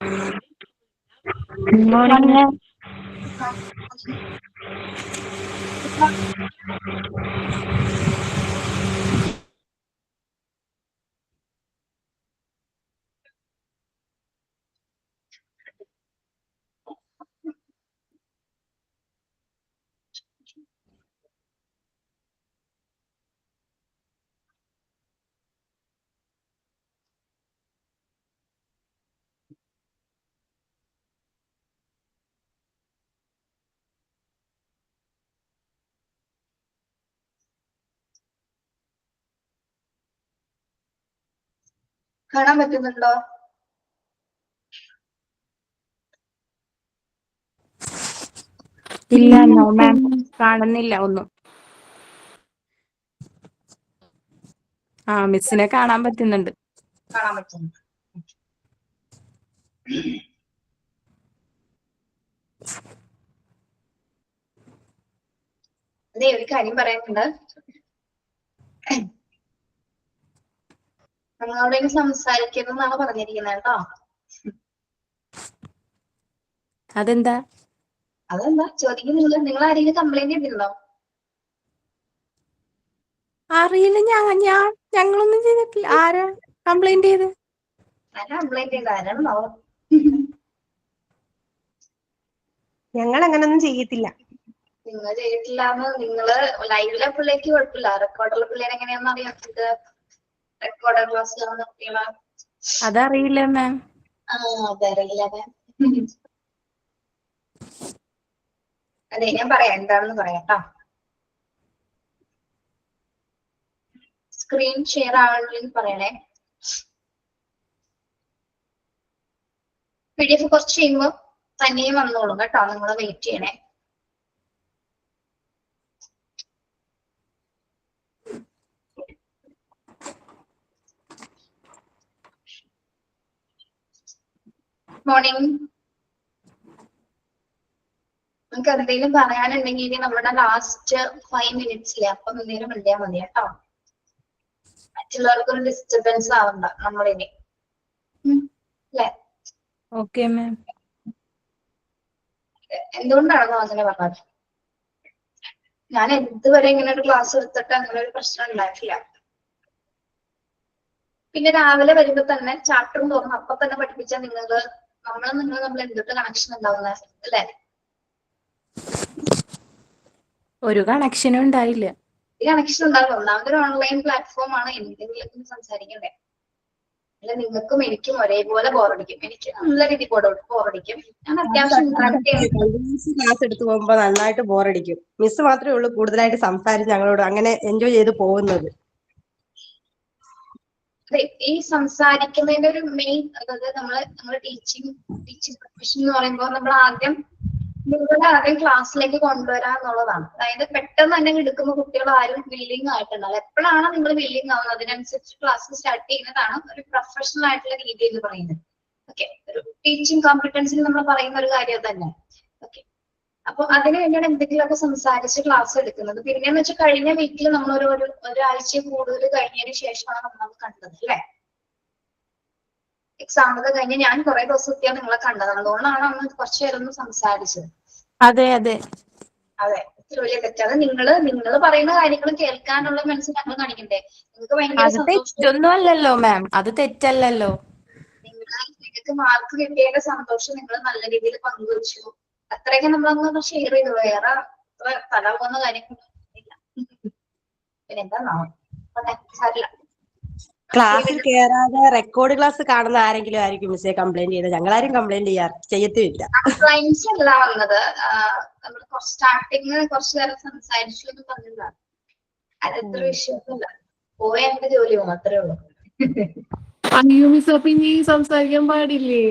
Good morning. കാണാൻ പറ്റുന്നുണ്ടോ? ഇല്ല, നോ മാം, കാണുന്നില്ല ഒന്നും. മിസ്സിനെ കാണാൻ പറ്റുന്നുണ്ട്. കാണാൻ പറ്റുന്നു. അതെ, ഒരു കാര്യം പറയാനുണ്ട്. നമ്മളവിടെ സംസാരിക്കരുതെന്നാണ് പറഞ്ഞിരിക്കുന്നത് കേട്ടോ. അതെന്താ ചോദിക്കുന്നില്ല. നിങ്ങൾ ആരെങ്കിലും കംപ്ലൈന്റ് ചെയ്തിരുന്നോ? അറിയില്ല. ഞങ്ങളൊന്നും ചെയ്തിട്ടില്ല. ആരാ കംപ്ലൈന്റ് ചെയ്ത്? കംപ്ലൈന്റ് ചെയ്ത ആരാണോ? ഞങ്ങൾ അങ്ങനൊന്നും ചെയ്യത്തില്ല. നിങ്ങൾ ചെയ്തിട്ടില്ലാന്ന് നിങ്ങള് ലൈവിലെ പിള്ളേക്ക് കുഴപ്പമില്ല. റെക്കോർഡുള്ള പിള്ളേരെ എങ്ങനെയാണെന്ന് അറിയാത്തത്. റെക്കോർഡർ ക്ലാസ്സിലാണ് കുട്ടികളെ. അതറിയില്ല മാം. അതറിയില്ല മാം. അതെ, ഞാൻ പറയാം എന്താണെന്ന് പറയാട്ടോ. സ്ക്രീൻ ഷെയർ ആവണമെങ്കിൽ പറയണേ. PDF കുറച്ച് കഴിയുമ്പോ തനിയെ വന്നോളും കേട്ടോ. നിങ്ങൾ വെയിറ്റ് ചെയ്യണേ. മോർണിംഗ്. നമുക്ക് എന്തെങ്കിലും പറയാനുണ്ടെങ്കിൽ നമ്മുടെ ലാസ്റ്റ് 5 മിനിറ്റ്സിലെ അപ്പം എന്തെങ്കിലും മിണ്ടിയാൽ മതി കേട്ടോ. മറ്റുള്ളവർക്കൊരു ഡിസ്റ്റർബൻസ് ആവണ്ട നമ്മളിനി. അല്ലേ? Okay ma'am. എന്തുകൊണ്ടാണെന്നോ അങ്ങനെ പറഞ്ഞത്? ഞാൻ ഇതുവരെ ഇങ്ങനെ ഒരു ക്ലാസ് എടുത്തിട്ട് അങ്ങനെ ഒരു പ്രശ്നം ഉണ്ടായിട്ടില്ല. പിന്നെ രാവിലെ വരുമ്പോ തന്നെ ചാപ്റ്ററും തുറന്ന് അപ്പൊ തന്നെ പഠിപ്പിച്ചാൽ നിങ്ങൾ നമ്മൾ എന്തൊക്കെ കണക്ഷൻ ഉണ്ടാവുന്നത് അല്ലേ? ഒരു കണക്ഷനും ഉണ്ടായില്ല. ഈ കണക്ഷൻ ഉണ്ടാവില്ല. ഒന്നാമതൊരു ഓൺലൈൻ പ്ലാറ്റ്ഫോം ആണ്. എന്തെങ്കിലും സംസാരിക്കണ്ടേ? അല്ല, നിങ്ങൾക്കും എനിക്കും ഒരേപോലെ ബോറടിക്കും. എനിക്ക് നല്ല രീതിയിൽ ബോറടിക്കും. ഞാൻ അത്യാവശ്യം ക്ലാസ് എടുത്തു പോകുമ്പോ നന്നായിട്ട് ബോറടിക്കും. മിസ് മാത്രമേ ഉള്ളൂ കൂടുതലായിട്ട് സംസാരിച്ച് ഞങ്ങളോട് അങ്ങനെ എൻജോയ് ചെയ്ത് പോകുന്നത്. അതെ, ഈ സംസാരിക്കുന്നതിന്റെ ഒരു മെയിൻ, അതായത് നമ്മള് ടീച്ചിങ് പ്രൊഫഷൻ എന്ന് പറയുമ്പോൾ നമ്മൾ ആദ്യം ക്ലാസ്സിലേക്ക് കൊണ്ടുവരാന്നുള്ളതാണ്. അതായത് പെട്ടെന്ന് തന്നെ എടുക്കുന്ന കുട്ടികൾ ആരും വില്ലിങ് ആയിട്ടുണ്ടാവും. എപ്പോഴാണ് നിങ്ങൾ വില്ലിങ് ആവുന്നത് അതിനനുസരിച്ച് ക്ലാസ് സ്റ്റാർട്ട് ചെയ്യുന്നതാണ് ഒരു പ്രൊഫഷണൽ ആയിട്ടുള്ള രീതി എന്ന് പറയുന്നത്. ഓക്കെ, ഒരു ടീച്ചിങ് കോമ്പറ്റൻസിൽ നമ്മൾ പറയുന്ന ഒരു കാര്യം തന്നെ. ഓക്കെ, അപ്പൊ അതിന് വേണ്ടിയാണ് എന്തെങ്കിലുമൊക്കെ സംസാരിച്ച് ക്ലാസ് എടുക്കുന്നത്. പിന്നെന്ന് വെച്ചാൽ കഴിഞ്ഞ വീക്കിൽ നമ്മൾ ഒരാഴ്ച കൂടുതൽ കഴിഞ്ഞതിന് ശേഷമാണ് നമ്മൾ കണ്ടത് അല്ലെ? എക്സാം ഒക്കെ കഴിഞ്ഞ് ഞാൻ കുറെ ദിവസം എത്തിയാണ് നിങ്ങളെ കണ്ടത്. അതുകൊണ്ടാണ് അന്ന് കുറച്ചു നേരം ഒന്ന് സംസാരിച്ചത്. അതെ അതെ അതെ, ഇത്ര വലിയ തെറ്റാണ്. നിങ്ങള് പറയുന്ന കാര്യങ്ങൾ കേൾക്കാനുള്ള മനസ്സ് ഞങ്ങൾ കാണിക്കണ്ടേ? നിങ്ങൾക്ക് ഭയങ്കര സന്തോഷം. തെറ്റൊന്നും അല്ലല്ലോ മാം, അത് തെറ്റല്ലല്ലോ. നിങ്ങൾക്ക് മാർക്ക് കിട്ടിയതിന്റെ സന്തോഷം നിങ്ങൾ നല്ല രീതിയിൽ പങ്കുവച്ചു. അത്രയൊക്കെ നമ്മളൊന്ന് ഷെയർ ചെയ്തു. വേറെ തല പോകുന്ന കാര്യങ്ങളൊന്നുമില്ല. പിന്നെ എന്താ സാരില്ല. ക്ലാസ്സിൽ കയറാതെ റെക്കോർഡ് ക്ലാസ് കാണുന്ന ആരെങ്കിലും ആയിരിക്കും മിസ്സേ കംപ്ലൈന്റ് ചെയ്തത്. ഞങ്ങളാരും കംപ്ലൈന്റ് ചെയ്യത്തില്ല. കംപ്ലൈന്റ്സ് അല്ല വന്നത്. നമ്മൾ സ്റ്റാർട്ടിങ് കുറച്ചു നേരം സംസാരിച്ചു എന്ന് പറഞ്ഞതാണ്. അതെത്ര വിഷയമൊന്നുമില്ല. പോയ എന്റെ ജോലി പോകും, അത്രേ ഉള്ളൂ. അയ്യോ മിസ്, അപ്പൊ ഇനി സംസാരിക്കാൻ പാടില്ലേ?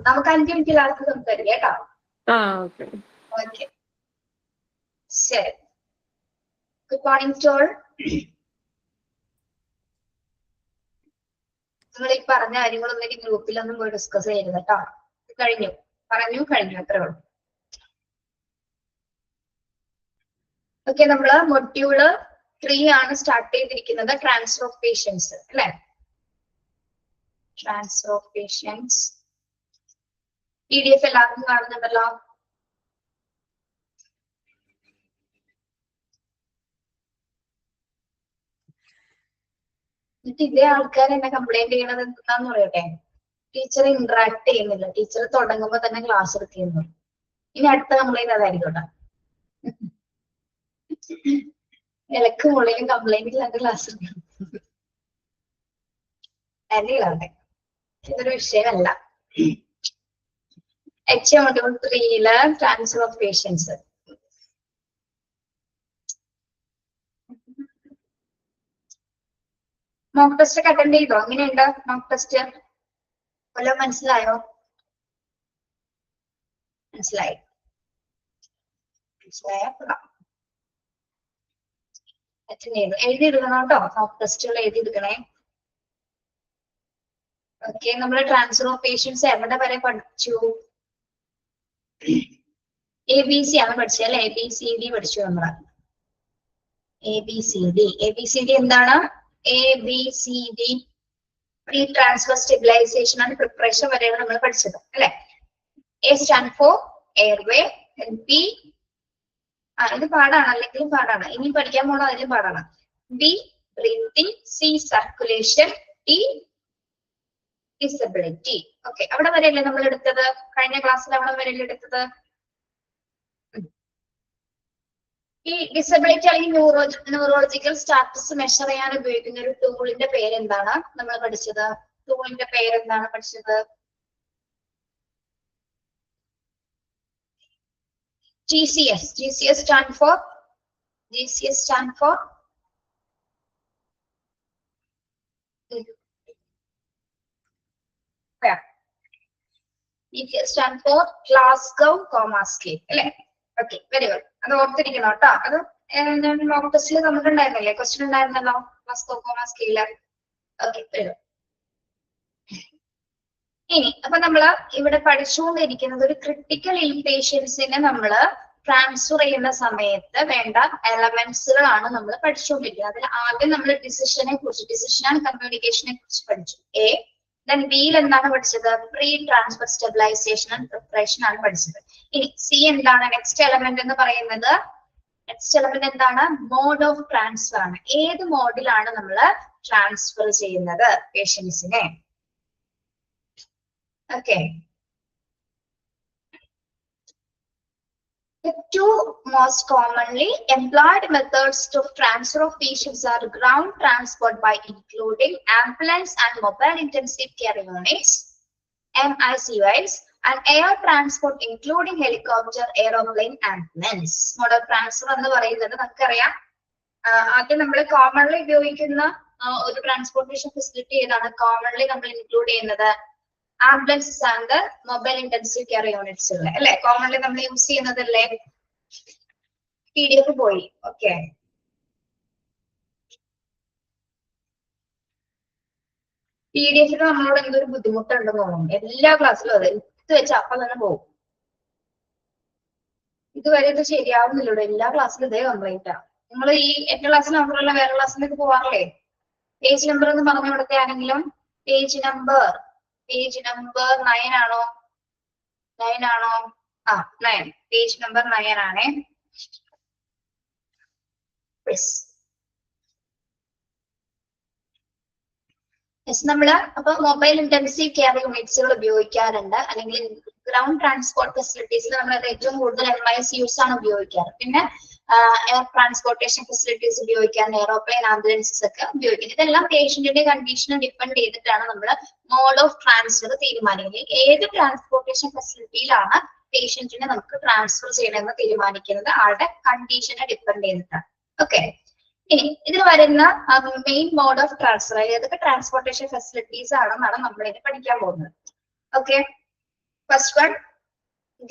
നമുക്ക് 5 മിനിറ്റ് ലാസ്റ്റ് സംസാരിക്കാം കേട്ടോ. ഓക്കെ. ശരി. Good morning to all. നിങ്ങൾ ഈ പറഞ്ഞ കാര്യങ്ങളൊന്നും ഈ ഗ്രൂപ്പിലൊന്നും പോയി ഡിസ്കസ് ചെയ്യരുത് കേട്ടോ. കഴിഞ്ഞു അത്രേ ഉള്ളൂ. ഓക്കെ, നമ്മള് മൊഡ്യൂള് 3 ആണ് സ്റ്റാർട്ട് ചെയ്തിരിക്കുന്നത്. ട്രാൻസ്ഫർ ഓഫ് പേഷ്യൻസ് അല്ലെ? ട്രാൻസ്ഫർ ഓഫ് പേഷ്യൻസ് PDF എല്ലാവർക്കും കാണുന്നുണ്ടല്ലോ? എന്നിട്ട് ഇതേ ആൾക്കാർ എന്നെ കംപ്ലൈന്റ് ചെയ്യണത് എന്താന്ന് പറയട്ടെ, ടീച്ചർ ഇന്ററാക്ട് ചെയ്യുന്നില്ല, ടീച്ചർ തുടങ്ങുമ്പോ തന്നെ ക്ലാസ് എടുക്കുന്നു. ഇനി അടുത്ത കംപ്ലൈന്റ് അതായിരിക്കട്ടെ, ഇലക്ക് മുകളിലും കംപ്ലൈന്റ് ഇല്ലാത്ത ക്ലാസ് എടുക്കണം. ഇതൊരു വിഷയമല്ല. HM 3 transfer of patients. Mock test ഒക്കെ അറ്റൻഡ് ചെയ്തോ? എങ്ങനെയുണ്ട് മോക്ക് ടെസ്റ്റ്? വല്ലതും മനസ്സിലായോ? മനസ്സിലായി? അറ്റൻഡ് ചെയ്തു. എഴുതിയെടുക്കണം കേട്ടോ, മോക്ക് ടെസ്റ്റുകൾ എഴുതിയെടുക്കണേ. ഓക്കെ, നമ്മുടെ ട്രാൻസ്ഫർ ഓഫ് പേഷ്യൻസ് എവിടെ വരെ പഠിച്ചു? ABC ആണ് പഠിച്ചത് അല്ലെ? ABCD പഠിച്ചു നമ്മള്. ABCD എന്താണ്? ABCD pre transfer stabilization and preparation വരെയാണ് നമ്മൾ പഠിച്ചത് അല്ലെ? A stand for airway, B ഇത് പാടാണ്, അല്ലെങ്കിലും പാടാണ്. ഇനി പഠിക്കാൻ പോണോ അതിലും പാടാണ്. B breathing, C circulation, D disability. Okay, അവിടെ വരെയല്ലേ നമ്മൾ എടുത്തത്? കഴിഞ്ഞ ക്ലാസ്സിൽ അവിടെ വരെയല്ലേ എടുത്തത്? ഈ ഡിസബിലിറ്റി അല്ലെങ്കിൽ ന്യൂറോളജിക്കൽ സ്റ്റാറ്റസ് മെഷർ ചെയ്യാൻ ഉപയോഗിക്കുന്ന ഒരു ടൂളിന്റെ പേരെന്താണ് നമ്മൾ പഠിച്ചത്? ടൂളിന്റെ പേരെന്താണ് പഠിച്ചത്? GCS. GCS stand for Glasgow Coma Scale അല്ലെ? Okay, very good. അത് ഓർത്തിരിക്കണം കേട്ടോ. അത് ഞാൻ മോക്ക് ടെസ്റ്റിൽ തന്നിട്ടുണ്ടായിരുന്നല്ലേ, ക്വസ്റ്റ്യൻ ഉണ്ടായിരുന്നല്ലോ, Glasgow Coma Scale. Okay, very good. ഇനി അപ്പൊ നമ്മള് ഇവിടെ പഠിച്ചുകൊണ്ടിരിക്കുന്നത് ഒരു ക്രിട്ടിക്കൽ ഇൻപേഷ്യൻസിനെ നമ്മള് ട്രാൻസ്ഫർ ചെയ്യുന്ന സമയത്ത് വേണ്ട എലമെന്റ്സുകളാണ് നമ്മൾ പഠിച്ചുകൊണ്ടിരിക്കുന്നത്. അതിൽ ആദ്യം നമ്മൾ ഡിസിഷൻ ആൻഡ് കമ്മ്യൂണിക്കേഷനെ കുറിച്ച് പഠിച്ചു. Then Bയിൽ എന്താണ് പഠിച്ചത്? Pre transfer stabilization and preparation ആണ് പഠിച്ചത്. ഇനി C എന്താണ് നെക്സ്റ്റ് എലമെന്റ് എന്ന് പറയുന്നത്? നെക്സ്റ്റ് എലമെന്റ് എന്താണ്? മോഡ് ഓഫ് ട്രാൻസ്ഫർ ആണ്. ഏത് മോഡിലാണ് നമ്മൾ ട്രാൻസ്ഫർ ചെയ്യുന്നത് പേഷ്യൻസിനെ? Okay. The two most commonly employed methods of transfer of patients are ground transport by including ambulance and mobile intensive care units (MICUs) and air transport including helicopter, aeroplane, ambulance. Mode of transfer എന്ന് പറയുന്നത് നമുക്കറിയാം. ആദ്യം നമ്മൾ commonly ഉപയോഗിക്കുന്ന ഒരു transportation facility ഏതാണ്? Commonly നമ്മൾ include ചെയ്യുന്നത് ambulances and mobile intensive care units അല്ലെ? കോമൺലി നമ്മൾ യൂസ് ചെയ്യുന്നതല്ലേ? PDF പോയി. ഓക്കെ, PDF നമ്മളോട് എന്തൊരു ബുദ്ധിമുട്ടുണ്ടെന്ന് തോന്നുന്നു. എല്ലാ ക്ലാസ്സിലും അതെ, എടുത്ത് വെച്ച അപ്പൊ തന്നെ പോകും. ഇതുവരെ ഇത് ശരിയാവുന്നില്ല. എല്ലാ ക്ലാസ്സിലും ഇതേ കംപ്ലൈന്റാ. നിങ്ങൾ ഈ എന്റെ ക്ലാസ്സിൽ മാത്രമല്ല വേറെ ക്ലാസ്സിലേക്ക് പോവാറില്ലേ? പേജ് നമ്പർ എന്ന് പറഞ്ഞു കൊടുത്ത ആരെങ്കിലും? പേജ് നമ്പർ 9 ആണോ? 9 ആണോ? 9. പേജ് നമ്പർ 9 ആണേ. നമ്മള് അപ്പൊ മൊബൈൽ ഇന്റൻസീവ് കെയർ യൂണിറ്റ്സുകൾ ഉപയോഗിക്കാറുണ്ട്, അല്ലെങ്കിൽ ഗ്രൗണ്ട് ട്രാൻസ്പോർട്ട് ഫെസിലിറ്റീസിൽ നമ്മൾ ഏറ്റവും കൂടുതൽ MICUs ആണ് ഉപയോഗിക്കാറ്. പിന്നെ എയർ ട്രാൻസ്പോർട്ടേഷൻ ഫെസിലിറ്റീസ് ഉപയോഗിക്കാൻ എയറോപ്ലെയിൻ, ആംബുലൻസസ് ഒക്കെ ഉപയോഗിക്കുന്നത്. ഇതെല്ലാം പേഷ്യന്റിന്റെ കണ്ടീഷനെ ഡിപ്പെൻഡ് ചെയ്തിട്ടാണ് നമ്മൾ മോഡ് ഓഫ് ട്രാൻസ്ഫർ തീരുമാനിക്കുന്നത്. ഏത് ട്രാൻസ്പോർട്ടേഷൻ ഫെസിലിറ്റിയിലാണ് പേഷ്യന്റിനെ നമുക്ക് ട്രാൻസ്ഫർ ചെയ്യണമെന്ന് തീരുമാനിക്കുന്നത് ആളുടെ കണ്ടീഷനെ ഡിപ്പെൻഡ് ചെയ്തിട്ടാണ്. ഓക്കെ, ഇനി ഇതിൽ വരുന്ന മെയിൻ മോഡ് ഓഫ് ട്രാൻസ്ഫർ, ഏതൊക്കെ ട്രാൻസ്പോർട്ടേഷൻ ഫെസിലിറ്റീസ് ആണെന്നാണ് നമ്മൾ ഇത് പഠിക്കാൻ പോകുന്നത്. ഓക്കെ, ഫസ്റ്റ് വൺ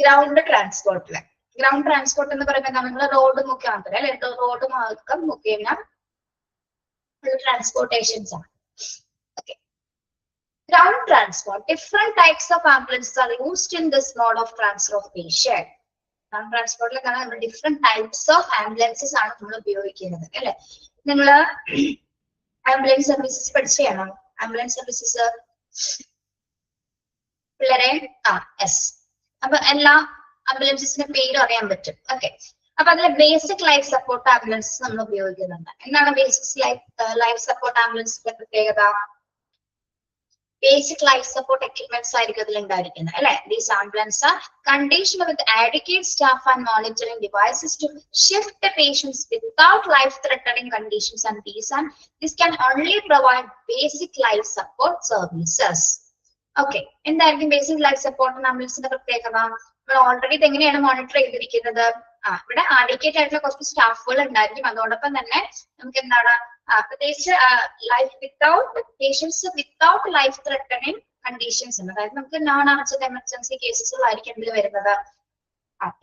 ഗ്രൗണ്ട് ട്രാൻസ്പോർട്ടില്. ഗ്രൗണ്ട് ട്രാൻസ്പോർട്ട് എന്ന് പറയുമ്പോൾ നമ്മൾ റോഡ് മുഖാന്തരം അല്ലെ, റോഡ് മാർഗം മുഖേന ട്രാൻസ്പോർട്ടേഷൻസ് ആണ്. Okay, ground transport. Different types of ambulances are used in this mode of transfer of patient. Ground ട്രാൻസ്പോർട്ടിൽ കാണാൻ നമ്മൾ ഡിഫറെന്റ് ടൈപ്സ് ഓഫ് ആംബുലൻസസ് ആണ് നമ്മൾ ഉപയോഗിക്കുന്നത് അല്ലെ? നിങ്ങള് ആംബുലൻസ് സർവീസസ് പഠിച്ചാണോ? ആംബുലൻസ് സർവീസസ് പിള്ളേരെ? യെസ്. അപ്പൊ എല്ലാ ആംബുലൻസിന്റെ പേരും അറിയാൻ പറ്റും. ഓക്കെ, അപ്പൊ അതിലെ ബേസിക് ലൈഫ് സപ്പോർട്ട് ആംബുലൻസ് നമ്മൾ ഉപയോഗിക്കുന്നുണ്ട്. എന്താണ് ബേസിക് ലൈഫ് സപ്പോർട്ട് ആംബുലൻസിന്റെ പ്രത്യേകത? ബേസിക് ലൈഫ് സപ്പോർട്ട് എക്യുപ്മെന്റ്സ് ആയിരിക്കും അതിൽ ഉണ്ടായിരിക്കുന്നത് അല്ലെ. These ambulance are conditioned with adequate staff and monitoring devices to shift the patients without life threatening conditions, and this can only provide basic life support services. Okay, എന്തായിരിക്കും basic life support ആംബുലൻസിന്റെ പ്രത്യേകത? നമ്മൾ already ഇത് എങ്ങനെയാണ് monitor ചെയ്തിരിക്കുന്നത്? ഇവിടെ adequate ആയിട്ടുള്ള കുറച്ച് സ്റ്റാഫുകൾ ഉണ്ടായിരിക്കും. അതോടൊപ്പം തന്നെ നമുക്ക് എന്താണ് പ്രത്യേകിച്ച് patients without life threatening conditions ഉണ്ട്. അതായത് നമുക്ക് നോൺ അർജന്റ് എമർജൻസി കേസസുകളായിരിക്കും ഇതിൽ വരുന്നത്,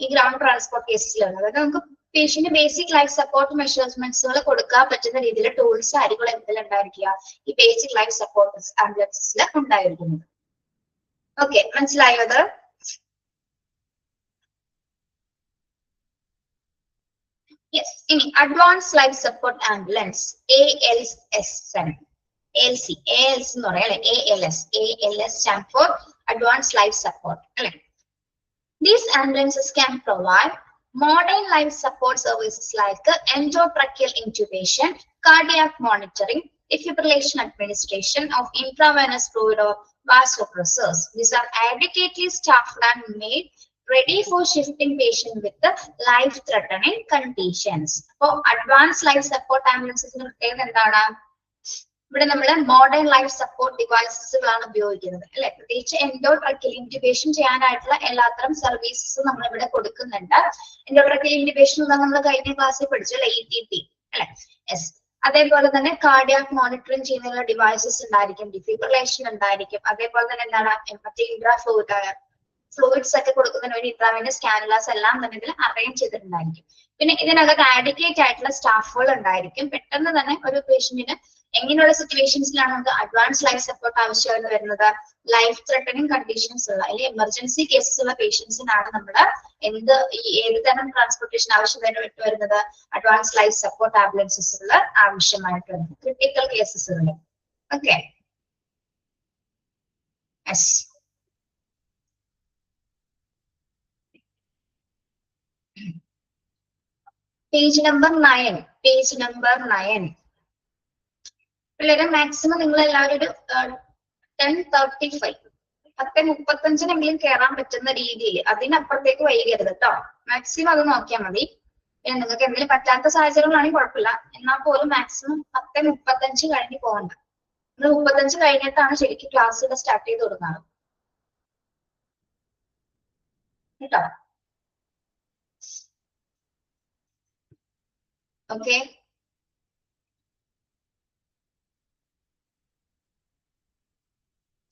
ഈ ഗ്രൗണ്ട് ട്രാൻസ്പോർട്ട് കേസസിൽ വരുന്നത്. അതായത് നമുക്ക് പേഷ്യന്റ് ബേസിക് ലൈഫ് സപ്പോർട്ട് മെഷർമെന്റ്സുകൾ കൊടുക്കാൻ പറ്റുന്ന രീതിയിൽ ടൂൾസ് ആയിരിക്കും ഇതിൽ ഉണ്ടായിരിക്കുക, ഈ ബേസിക് ലൈഫ് സപ്പോർട്ട് ആംബുലൻസിൽ ഉണ്ടായിരിക്കുന്നത്. ഓക്കെ, മനസ്സിലായോ അത്? Yes, in advanced life support ambulance, ALS എന്ന് പറയാം ALS stand for advanced life support. These ambulances can provide modern life support services like endotracheal intubation, cardiac monitoring, defibrillation administration of intravenous fluid or vasopressors. These are adequately staffed and made ready for shifting patient with the life-threatening conditions. So, advanced life support ambulances എന്താണ്? ഇവിടെ നമ്മൾ modern life support ഡിവൈസസുകളാണ് ഉപയോഗിക്കുന്നത് അല്ലെ. പ്രത്യേകിച്ച് എൻഡോട്രക്കിൽ ഇന്റിബേഷൻ ചെയ്യാനായിട്ടുള്ള എല്ലാത്തരം സർവീസസും നമ്മൾ ഇവിടെ കൊടുക്കുന്നുണ്ട്. എൻഡോട്രക്കിൽ ഇന്റിബേഷൻ നമ്മൾ കഴിഞ്ഞ ക്ലാസ്സിൽ പഠിച്ചു അല്ലെ, ETT അല്ലെ. യെസ്, അതേപോലെ തന്നെ കാർഡിയാക് മോണിറ്ററിംഗ് ചെയ്യുന്ന ഡിവൈസസ് ഉണ്ടായിരിക്കും, ഡിഫിബ്രിലേഷൻ ഉണ്ടായിരിക്കും. അതേപോലെ തന്നെ എന്താണ് മറ്റേ ഫ്ലൂയിഡ്സ് ഒക്കെ കൊടുക്കുന്നതിന് വേണ്ടി ഇൻട്രാവെനസ് കാനുലാസ് എല്ലാം തന്നെ ഇതിൽ അറേഞ്ച് ചെയ്തിട്ടുണ്ടായിരിക്കും. പിന്നെ ഇതിനകത്ത് ആഡിക്കേറ്റ് ആയിട്ടുള്ള സ്റ്റാഫുകൾ ഉണ്ടായിരിക്കും. പെട്ടെന്ന് തന്നെ ഒരു പേഷ്യന്റിന് എങ്ങനെയുള്ള സിറ്റുവേഷൻസിലാണ് നമുക്ക് അഡ്വാൻസ് ലൈഫ് സപ്പോർട്ട് ആവശ്യമായിട്ട് വരുന്നത്? ലൈഫ് ത്രെട്ടനിങ് കണ്ടീഷൻസ് ഉള്ള അല്ലെങ്കിൽ എമർജൻസി കേസസ് ഉള്ള പേഷ്യൻസിനാണ് നമ്മൾ ഏത് തരം ട്രാൻസ്പോർട്ടേഷൻ ആവശ്യമായിട്ട് വരുന്നത്? അഡ്വാൻസ് ലൈഫ് സപ്പോർട്ട് ആംബുലൻസസുകൾ ആവശ്യമായിട്ട് വരുന്നത്, ക്രിട്ടിക്കൽ കേസസുകൾ. Okay, yes. Page number 9. പിള്ളേരെ മാക്സിമം നിങ്ങൾ എല്ലാവരും ഒരു 10:35 10:35 കയറാൻ പറ്റുന്ന രീതിയിൽ, അതിനപ്പുറത്തേക്ക് വൈകരുത് കേട്ടോ. മാക്സിമം അത് നോക്കിയാൽ മതി. പിന്നെ നിങ്ങൾക്ക് എന്തെങ്കിലും പറ്റാത്ത സാഹചര്യങ്ങളാണെങ്കിൽ കുഴപ്പമില്ല, എന്നാൽ പോലും മാക്സിമം 10:35 കഴിഞ്ഞ് പോകണ്ട. 35 കഴിഞ്ഞിട്ടാണ് ശരിക്കും ക്ലാസ്സുകൾ സ്റ്റാർട്ട് ചെയ്ത് തുടങ്ങുന്നത് കേട്ടോ. ഓക്കെ,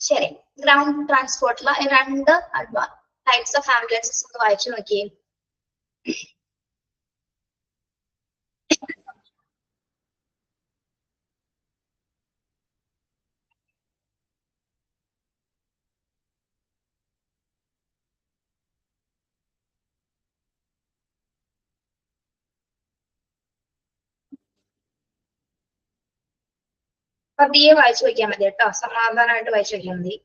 ശരി. ഗ്രൗണ്ട് ട്രാൻസ്പോർട്ടിലെ 2 ടൈപ്സ് ഓഫ് ആംബുലൻസസ് ഒന്ന് വായിച്ചു നോക്കിയേ. പതിയെ വായിച്ചു വയ്ക്കാൻ മതി കേട്ടോ, സമാധാനമായിട്ട് വായിച്ചു വയ്ക്കാൻ മതി.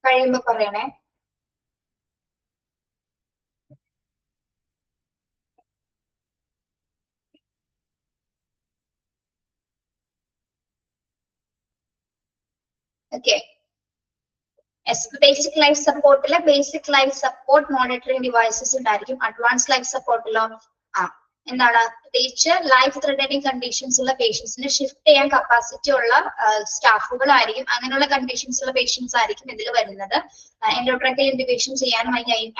കഴിയുമ്പോ പറയണേ. ഓക്കെ, ബേസിക് ലൈഫ് സപ്പോർട്ടിലെ basic life support monitoring devices ഉണ്ടായിരിക്കും. അഡ്വാൻസ് ലൈഫ് സപ്പോർട്ടിലോ എന്താണ് പ്രത്യേകിച്ച് ലൈഫ് ത്രെട്ടനിങ് കണ്ടീഷൻസ് ഉള്ള പേഷ്യൻസിന് ഷിഫ്റ്റ് ചെയ്യാൻ കപ്പാസിറ്റി ഉള്ള സ്റ്റാഫുകളായിരിക്കും. അങ്ങനെയുള്ള കണ്ടീഷൻസ് ഉള്ള പേഷ്യൻസ് ആയിരിക്കും ഇതിൽ വരുന്നത്. എൻഡോട്രാക്കൽ ഇന്റിബേഷൻ ചെയ്യാനും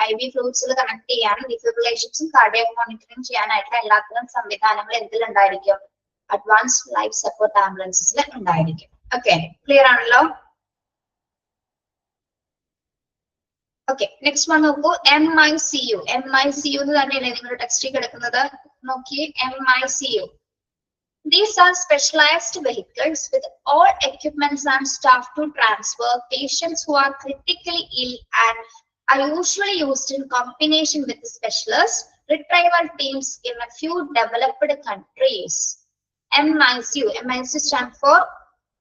IV ഫ്ലൂയിഡ്സിൽ കണക്ട് ചെയ്യാനും ഡിഫിബ്രിലേഷൻസും കാർഡിയാക് മോണിറ്ററിംഗ് ചെയ്യാനായിട്ടുള്ള എല്ലാത്തരം സംവിധാനങ്ങൾ എന്തിലുണ്ടായിരിക്കും? അഡ്വാൻസ് ലൈഫ് സപ്പോർട്ട് ആംബുലൻസസിൽ ഉണ്ടായിരിക്കും. ഓക്കെ, ക്ലിയർ ആണല്ലോ? ഓക്കെ, നെക്സ്റ്റ് വൺ നോക്കൂ. MICU എന്ന് തന്നെയല്ലേ നിങ്ങളുടെ ടെക്സ്റ്റിൽ കിടക്കുന്നത്? നോക്കിയേ, MICU These are specialized vehicles with all equipments and staff to transfer patients who are critically ill and are usually used in combination with specialist retrieval teams in a few developed countries. MICU stand for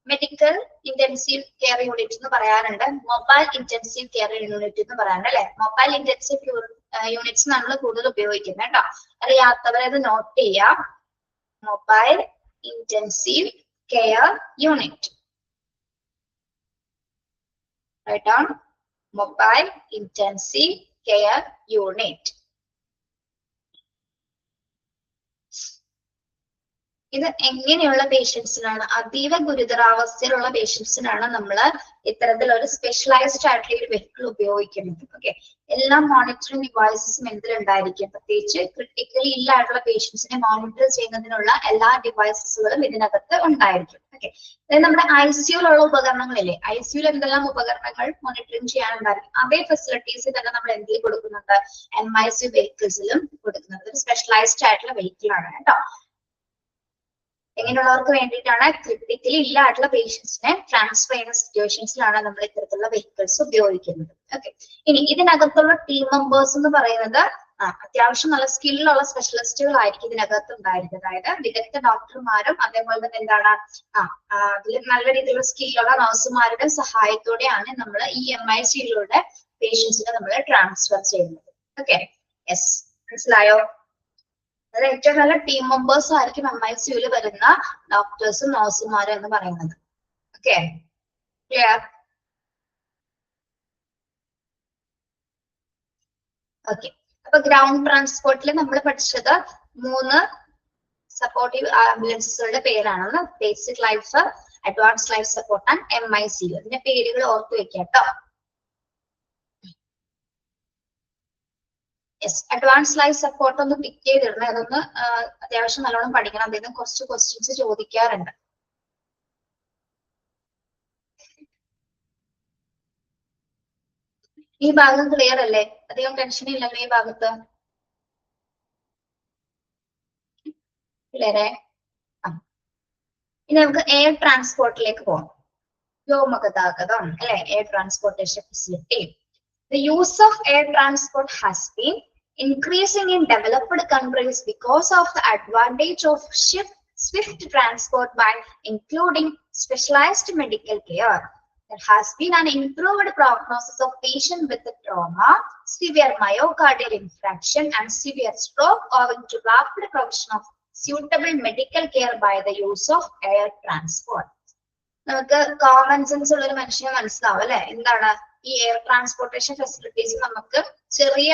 medical intensive care unit എന്ന് പറയാറുണ്ട്, mobile intensive care unit എന്ന് പറയാറുണ്ട് അല്ലെ. Mobile intensive units നമ്മൾ കൂടുതൽ ഉപയോഗിക്കുന്നത് കേട്ടോ. അറിയാത്തവരത് നോട്ട് ചെയ്യാം. Mobile intensive care unit, write down mobile intensive care unit. ഇത് എങ്ങനെയുള്ള പേഷ്യൻസിനാണ്? അതീവ ഗുരുതരാവസ്ഥയിലുള്ള പേഷ്യൻസിനാണ് നമ്മൾ ഇത്തരത്തിലൊരു സ്പെഷ്യലൈസ്ഡ് ആയിട്ടുള്ള ഒരു വെഹിക്കിൾ ഉപയോഗിക്കുന്നത്. ഓക്കെ, എല്ലാ മോണിറ്ററിംഗ് ഡിവൈസസും എന്തിലുണ്ടായിരിക്കും? പ്രത്യേകിച്ച് ക്രിട്ടിക്കലി ഇല്ലായിട്ടുള്ള പേഷ്യൻസിനെ മോണിറ്റർ ചെയ്യുന്നതിനുള്ള എല്ലാ ഡിവൈസസുകളും ഇതിനകത്ത് ഉണ്ടായിരിക്കും. ഓക്കെ, അതായത് നമ്മുടെ ICUലുള്ള ഉപകരണങ്ങളില്ലേ, ICUയിൽ എന്തെല്ലാം ഉപകരണങ്ങൾ മോണിറ്ററിംഗ് ചെയ്യാനുണ്ടായിരിക്കും, അതേ ഫെസിലിറ്റീസ് തന്നെ നമ്മൾ എന്തിൽ കൊടുക്കുന്നുണ്ട്? MICU വെഹിക്കിൾസിലും കൊടുക്കുന്നത്. ഒരു സ്പെഷ്യലൈസ്ഡ് ആയിട്ടുള്ള വെഹിക്കിൾ ആണ് കേട്ടോ. എങ്ങനെയുള്ളവർക്ക് വേണ്ടിയിട്ടാണ്? ക്രിട്ടിക്കലി ഇല്ലായിട്ടുള്ള പേഷ്യൻസിനെ ട്രാൻസ്ഫർ ചെയ്യുന്ന സിറ്റുവേഷൻസിലാണ് നമ്മൾ ഇത്തരത്തിലുള്ള വെഹിക്കിൾസ് ഉപയോഗിക്കുന്നത്. ഓക്കെ, ഇനി ഇതിനകത്തുള്ള ടീം മെമ്പേഴ്സ് എന്ന് പറയുന്നത് അത്യാവശ്യം നല്ല സ്കില്ലുള്ള സ്പെഷ്യലിസ്റ്റുകളായിരിക്കും ഇതിനകത്ത് ഉണ്ടായിരിക്കും. അതായത് വിദഗ്ധ ഡോക്ടർമാരും അതേപോലെ തന്നെ എന്താണ് അതിൽ നല്ല രീതിയിലുള്ള സ്കില്ലുള്ള നഴ്സുമാരുടെ സഹായത്തോടെയാണ് നമ്മൾ ഈ MICയിലൂടെ പേഷ്യൻസിനെ നമ്മൾ ട്രാൻസ്ഫർ ചെയ്യുന്നത്. ഓക്കെ, യെസ്, മനസ്സിലായോ? അത് ഏറ്റവും നല്ല ടീം മെമ്പേഴ്സ് ആയിരിക്കും MICയിൽ വരുന്ന ഡോക്ടേഴ്സും നഴ്സുമാരും എന്ന് പറയുന്നത്. Okay, clear? ഓക്കെ, അപ്പൊ ഗ്രൗണ്ട് ട്രാൻസ്പോർട്ടിൽ നമ്മൾ പഠിച്ചത് 3 സപ്പോർട്ടീവ് ആംബുലൻസുകളുടെ പേരാണ്. Basic life, advance life support and MIC. അതിന്റെ പേരുകൾ ഓർത്തു വെക്കാം കേട്ടോ. യെസ്, അഡ്വാൻസ് ലൈഫ് സപ്പോർട്ട് ഒന്ന് പിക്ക് ചെയ്തിടണം. അതൊന്ന് അത്യാവശ്യം നല്ലോണം പഠിക്കണം. അദ്ദേഹം കുറച്ച് ക്വസ്റ്റ്യൻസ് ചോദിക്കാറുണ്ട്. ഈ ഭാഗം ക്ലിയർ അല്ലേ? അധികം ടെൻഷൻ ഇല്ലല്ലോ ഈ ഭാഗത്ത്? ക്ലിയറേ? ഇനി നമുക്ക് എയർ ട്രാൻസ്പോർട്ടിലേക്ക് പോകാം. വ്യോമഗതാഗതം അല്ലെ, air transportation facility. The use of air transport has been increasing in developed countries because of the advantage of swift transport by including specialized medical care. There has been an improved prognosis of patients with trauma, severe myocardial infarction, and severe stroke owing to rapid provision of suitable medical care by the use of air transport. നമുക്ക് common sense ഉള്ള ഒരു മനുഷ്യനെ മനസ്സിലാവും അല്ലെ, എന്താണ് ഈ air transportation facilities നമുക്ക് ചെറിയ